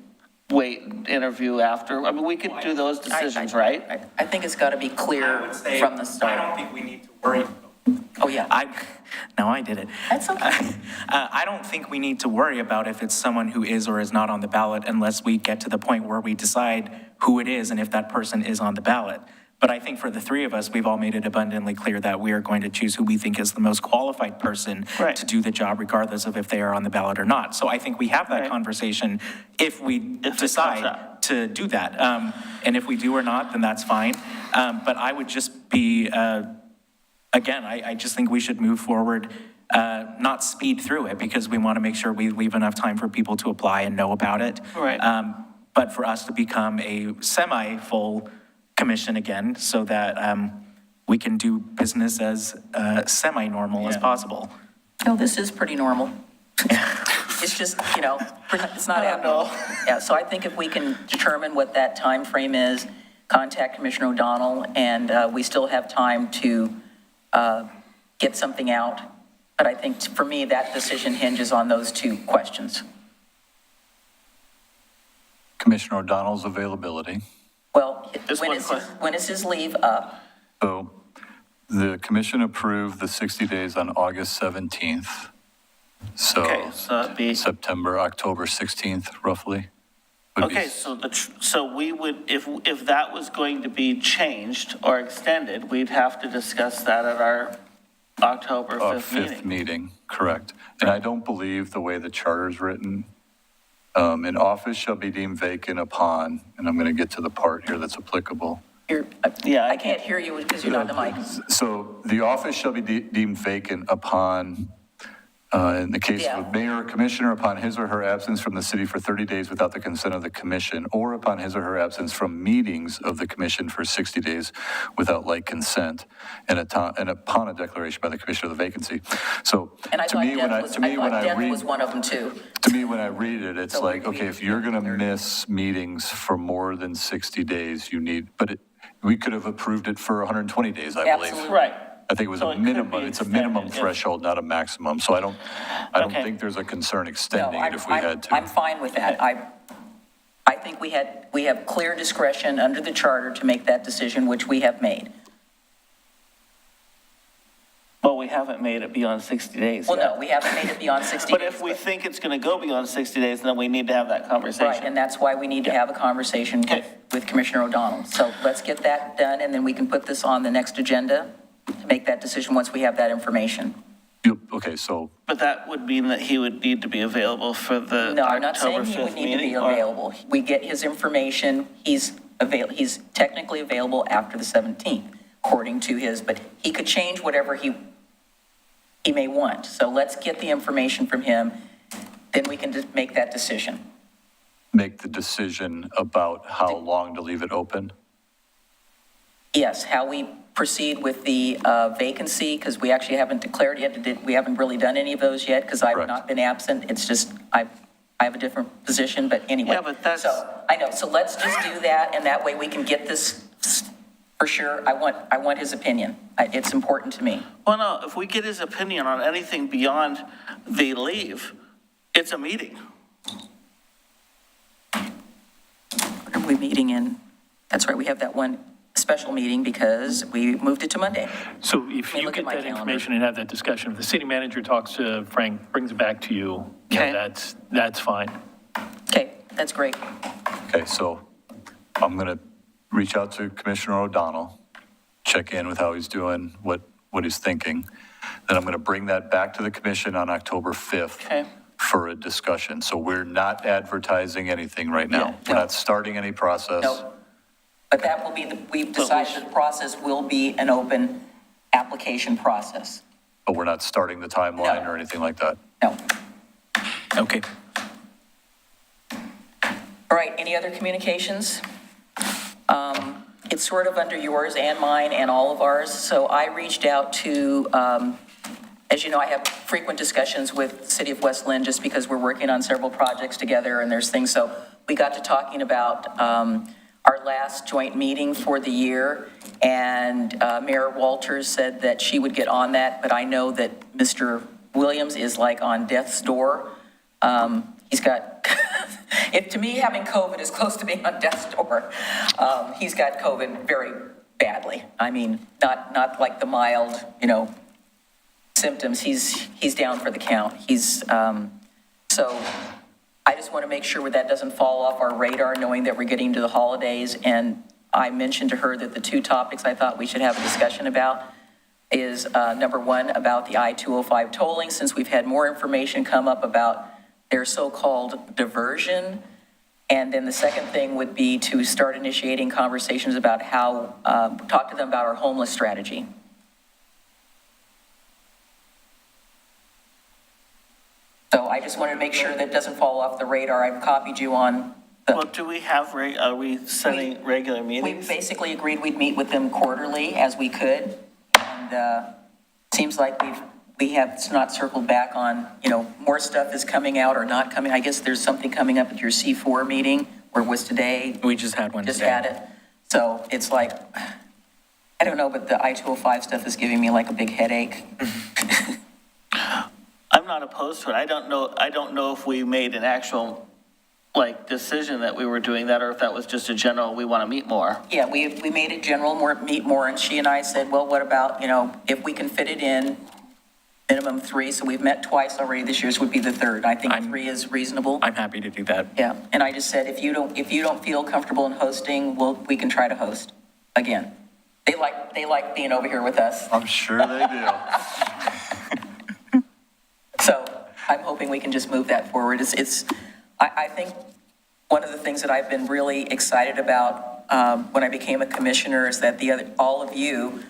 S4: wait, interview after. I mean, we could do those decisions, right?
S2: I think it's got to be clear from the start.
S1: I don't think we need to worry.
S2: Oh, yeah.
S1: I did it.
S2: That's okay.
S1: I don't think we need to worry about if it's someone who is or is not on the ballot unless we get to the point where we decide who it is and if that person is on the ballot. But I think for the 3 of us, we've all made it abundantly clear that we are going to choose who we think is the most qualified person to do the job, regardless of if they are on the ballot or not. So I think we have that conversation if we decide to do that. And if we do or not, then that's fine. But I would just be, again, I just think we should move forward, not speed through it, because we want to make sure we leave enough time for people to apply and know about it.
S4: Right.
S1: But for us to become a semi-full commission again, so that we can do business as semi-normal as possible.
S2: No, this is pretty normal. It's just, it's not abnormal. Yeah, so I think if we can determine what that time frame is, contact Commissioner O'Donnell, and we still have time to get something out. But I think for me, that decision hinges on those 2 questions.
S7: Commissioner O'Donnell's availability.
S2: Well,
S4: Just
S2: when
S4: one
S2: is his,
S4: question.
S2: when is his leave up?
S7: So the commission approved the 60 days on August 17th.
S4: Okay,
S7: So
S4: so it'd be,
S7: September, October 16th, roughly. would be-
S4: okay, so so we would, if that was going to be changed or extended, we'd have to discuss that at our October 5th meeting.
S7: meeting, correct. And I don't believe the way the charter is written, an office shall be deemed vacant upon, and I'm going to get to the part here that's applicable.
S4: Yeah,
S2: I can't hear you because you're not on the mic.
S7: So the office shall be deemed vacant upon, in the case of a mayor or commissioner, upon his or her absence from the city for 30 days without the consent of the commission, or upon his or her absence from meetings of the commission for 60 days without like consent, and upon a declaration by the commissioner of the vacancy. So
S2: And I
S7: to
S2: thought
S7: me, when
S2: death was one of them too.
S7: to me, when I read it, it's
S2: So
S7: like,
S2: we-
S7: okay, if you're going to miss meetings for more than 60 days, you need, we could have approved it for 120 days, I believe.
S2: Absolutely.
S4: right.
S7: I think it was
S4: So
S7: a
S4: it could
S7: minimum,
S4: be
S7: it's a minimum
S4: extended if-
S7: threshold, not a maximum. So I don't
S4: Okay.
S7: think there's a concern
S2: No,
S7: extending it if we had to.
S2: I'm fine with that. I think we have clear discretion under the charter to make that decision, which we have made.
S4: Well, we haven't made it beyond 60 days
S2: Well,
S4: yet.
S2: no, we haven't made it beyond 60
S4: But
S2: days.
S4: if we think it's going to go beyond 60 days, then we need to have that
S2: Right,
S4: conversation.
S2: and that's why we need to have a conversation with Commissioner O'Donnell. So let's get that done, and then we can put this on the next agenda to make that decision once we have that information.
S7: Okay, so
S4: But that would mean that he would need to be available for the
S2: No, I'm not
S4: October
S2: saying he would
S4: 5th
S2: need to be
S4: meeting? or-
S2: available. We get his information, he's technically available after the 17th, according to his, but he could change whatever he may want. So let's get the information from him, then we can just make that decision.
S7: make the decision about how long to leave it open?
S2: Yes, how we proceed with the vacancy, because we actually haven't declared yet, we haven't really done any of those yet, because I've
S7: Correct.
S2: not been absent, it's just, I have a different position, but anyway.
S4: Yeah, but that's-
S2: So, I know, so let's just do that, and that way we can get this, for sure, I want his opinion. It's important to me.
S4: Well, no, if we get his opinion on anything beyond the leave, it's a meeting.
S2: Are we meeting in, that's right, we have that one special meeting because we moved it to Monday.
S9: So if
S2: Let me
S9: you
S2: look
S9: get
S2: at my
S9: that
S2: calendar.
S9: information and have that discussion, if the city manager talks to Frank, brings it back to you,
S4: Okay.
S9: that's fine.
S2: Okay, that's great.
S7: Okay, so I'm going to reach out to Commissioner O'Donnell, check in with how he's doing, what he's thinking. Then I'm going to bring that back to the commission on October 5th.
S4: Okay.
S7: For a discussion. So we're not advertising anything right now.
S2: Yeah,
S7: We're
S2: no.
S7: not starting any process.
S2: No, but that will be, we've decided the process will be an open application process.
S7: But we're not starting the timeline
S2: No.
S7: or anything like that.
S2: No.
S7: Okay.
S2: All right, any other communications? It's sort of under yours and mine and all of ours. So I reached out to, as you know, I have frequent discussions with the city of Westland just because we're working on several projects together and there's things. So we got to talking about our last joint meeting for the year, and Mayor Walters said that she would get on that, but I know that Mr. Williams is like on death's door. He's got, to me, having COVID is close to being on death's door. He's got COVID very badly. I mean, not like the mild, symptoms. He's down for the count. So I just want to make sure that doesn't fall off our radar, knowing that we're getting to the holidays. And I mentioned to her that the two topics I thought we should have a discussion about is, number one, about the I-205 tolling, since we've had more information come up about their so-called diversion. And then the second thing would be to start initiating conversations about how, talk to them about our homeless strategy. So I just wanted to make sure that doesn't fall off the radar. I've copied you on.
S4: Well, do we have, are we setting regular
S2: We
S4: meetings?
S2: basically agreed we'd meet with them quarterly as we could. And seems like we have, it's not circled back on, more stuff is coming out or not coming. I guess there's something coming up at your C4 meeting, or was today.
S1: We just had one
S2: Just
S1: today.
S2: had it. So it's like, I don't know, but the I-205 stuff is giving me like a big headache.
S4: I'm not opposed to it. I don't know if we made an actual
S16: like, decision that we were doing that, or if that was just a general, we want to meet more.
S2: Yeah, we made it general, meet more, and she and I said, well, what about, if we can fit it in, minimum 3, so we've met twice already, this year's would be the third. I think 3 is reasonable.
S1: I'm happy to do that.
S2: Yeah, and I just said, if you don't feel comfortable in hosting, we can try to host again. They like being over here with us.
S7: I'm sure they do.
S2: So I'm hoping we can just move that forward. I think one of the things that I've been really excited about when I became a commissioner is that all of you,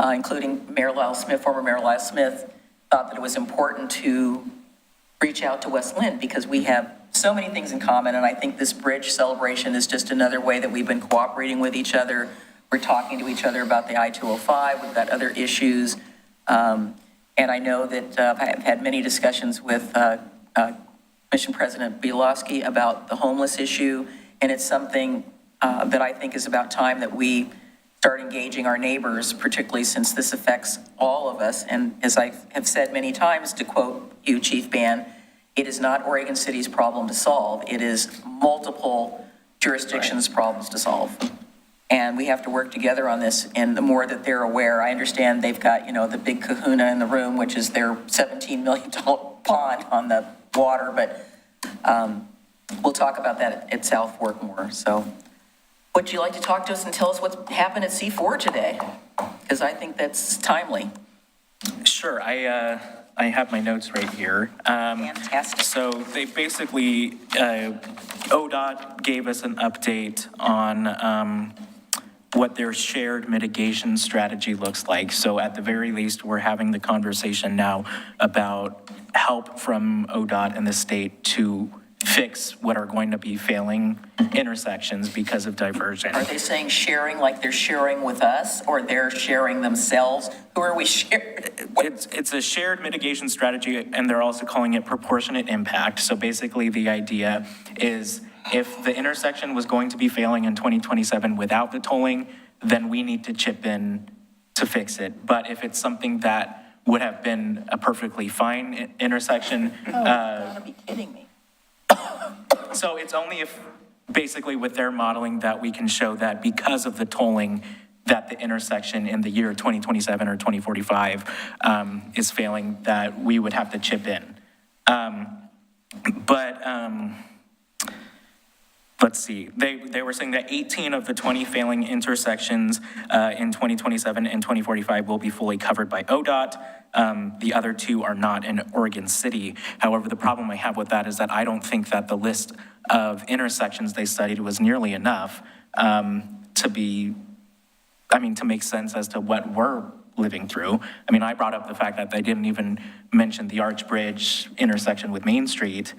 S2: including Mayor Lyle Smith, former Mayor Lyle Smith, thought that it was important to reach out to Westland because we have so many things in common. And I think this bridge celebration is just another way that we've been cooperating with each other. We're talking to each other about the I-205. We've got other issues. And I know that I've had many discussions with Commission President Bielowski about the homeless issue. And it's something that I think is about time that we start engaging our neighbors, particularly since this affects all of us. And as I have said many times, to quote you, Chief Ban, it is not Oregon City's problem to solve. It is multiple jurisdictions' problems to solve. And we have to work together on this. And the more that they're aware, I understand they've got, the big kahuna in the room, which is their $17 million pond on the water. But we'll talk about that at South Fork more. So would you like to talk to us and tell us what happened at C4 today? Because I think that's timely.
S1: Sure, I have my notes right here.
S2: Fantastic.
S1: So they basically, ODOT gave us an update on what their shared mitigation strategy looks like. So at the very least, we're having the conversation now about help from ODOT and the state to fix what are going to be failing intersections because of diversion.
S2: Are they saying sharing like they're sharing with us, or they're sharing themselves? Who are we sharing?
S1: It's a shared mitigation strategy, and they're also calling it proportionate impact. So basically the idea is if the intersection was going to be failing in 2027 without the tolling, then we need to chip in to fix it. But if it's something that would have been a perfectly fine intersection.
S2: Oh, you gotta be kidding me.
S1: So it's only if, basically with their modeling, that we can show that because of the tolling, that the intersection in the year 2027 or 2045 is failing, that we would have to chip in. Let's see, they were saying that 18 of the 20 failing intersections in 2027 and 2045 will be fully covered by ODOT. The other 2 are not in Oregon City. However, the problem I have with that is that I don't think that the list of intersections they studied was nearly enough to make sense as to what we're living through. I mean, I brought up the fact that they didn't even mention the Arch Bridge intersection with Main Street.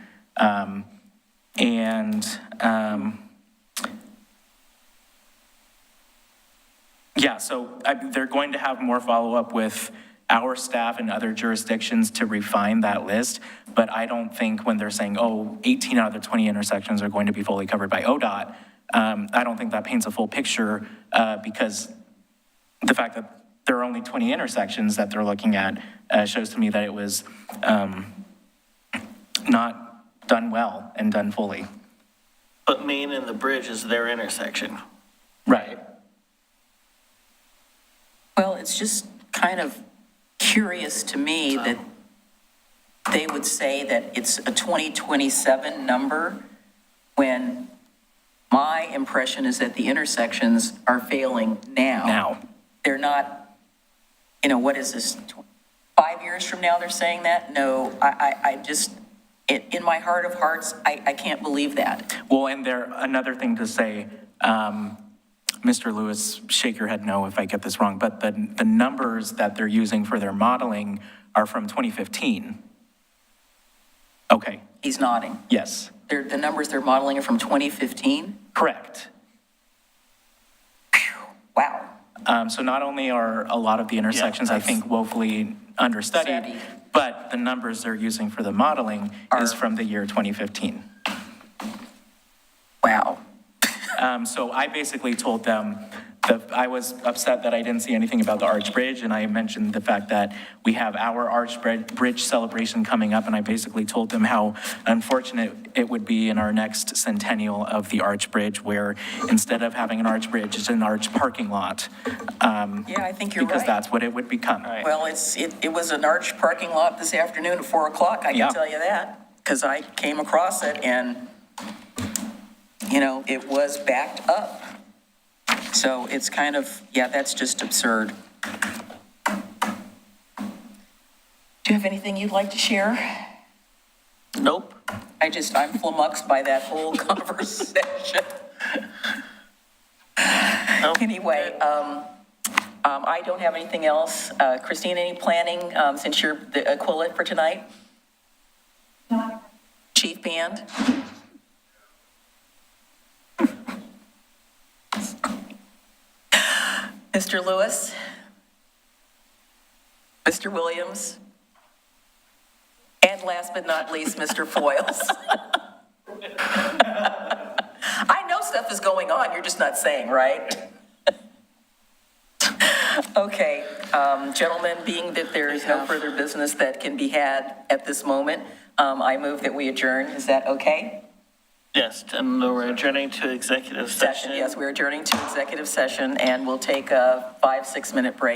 S1: So they're going to have more follow-up with our staff and other jurisdictions to refine that list, but I don't think when they're saying, 18 out of the 20 intersections are going to be fully covered by ODOT, I don't think that paints a full picture because the fact that there are only 20 intersections that they're looking at shows to me that it was not done well and done fully.
S4: But Main and the bridge is their intersection.
S1: Right.
S2: Well, it's just kind of curious to me that they would say that it's a 2027 number when my impression is that the intersections are failing now. They're not, what is this, 5 years from now they're saying that? No, I just, in my heart of hearts, I can't believe that.
S1: Well, and another thing to say, Mr. Lewis, shake your head no if I get this wrong, but the numbers that they're using for their modeling are from 2015. Okay.
S2: He's nodding.
S1: Yes.
S2: The numbers they're modeling are from 2015?
S1: Correct.
S2: Wow.
S1: So not only are a lot of the intersections, I think, woefully understudied, but the numbers they're using for the modeling is from the year 2015.
S2: Wow.
S1: So I basically told them I was upset that I didn't see anything about the Arch Bridge, and I mentioned the fact that we have our Arch Bridge celebration coming up, and I basically told them how unfortunate it would be in our next centennial of the Arch Bridge, where instead of having an Arch Bridge, it's an Arch parking lot.
S2: Yeah, I think you're right.
S1: Because that's what it would become.
S2: Well, it was an Arch parking lot this afternoon at 4 o'clock, I
S1: Yeah.
S2: can tell you that, because I came across it and, it was backed up. So it's kind of, that's just absurd. Do you have anything you'd like to share?
S16: Nope.
S2: I'm flummoxed by that whole conversation. Anyway, I don't have anything else. Christine, any planning, since you're the equivalent for tonight? Chief Band? Mr. Lewis? Mr. Williams? And last but not least, Mr. Foils. I know stuff is going on, you're just not saying, right? Okay, gentlemen, being that there is no further business that can be had at this moment, I move that we adjourn. Is that okay?
S16: Yes, and we're adjourning to executive session.
S2: Yes, we're adjourning to executive session, and we'll take a 5-6 minute break.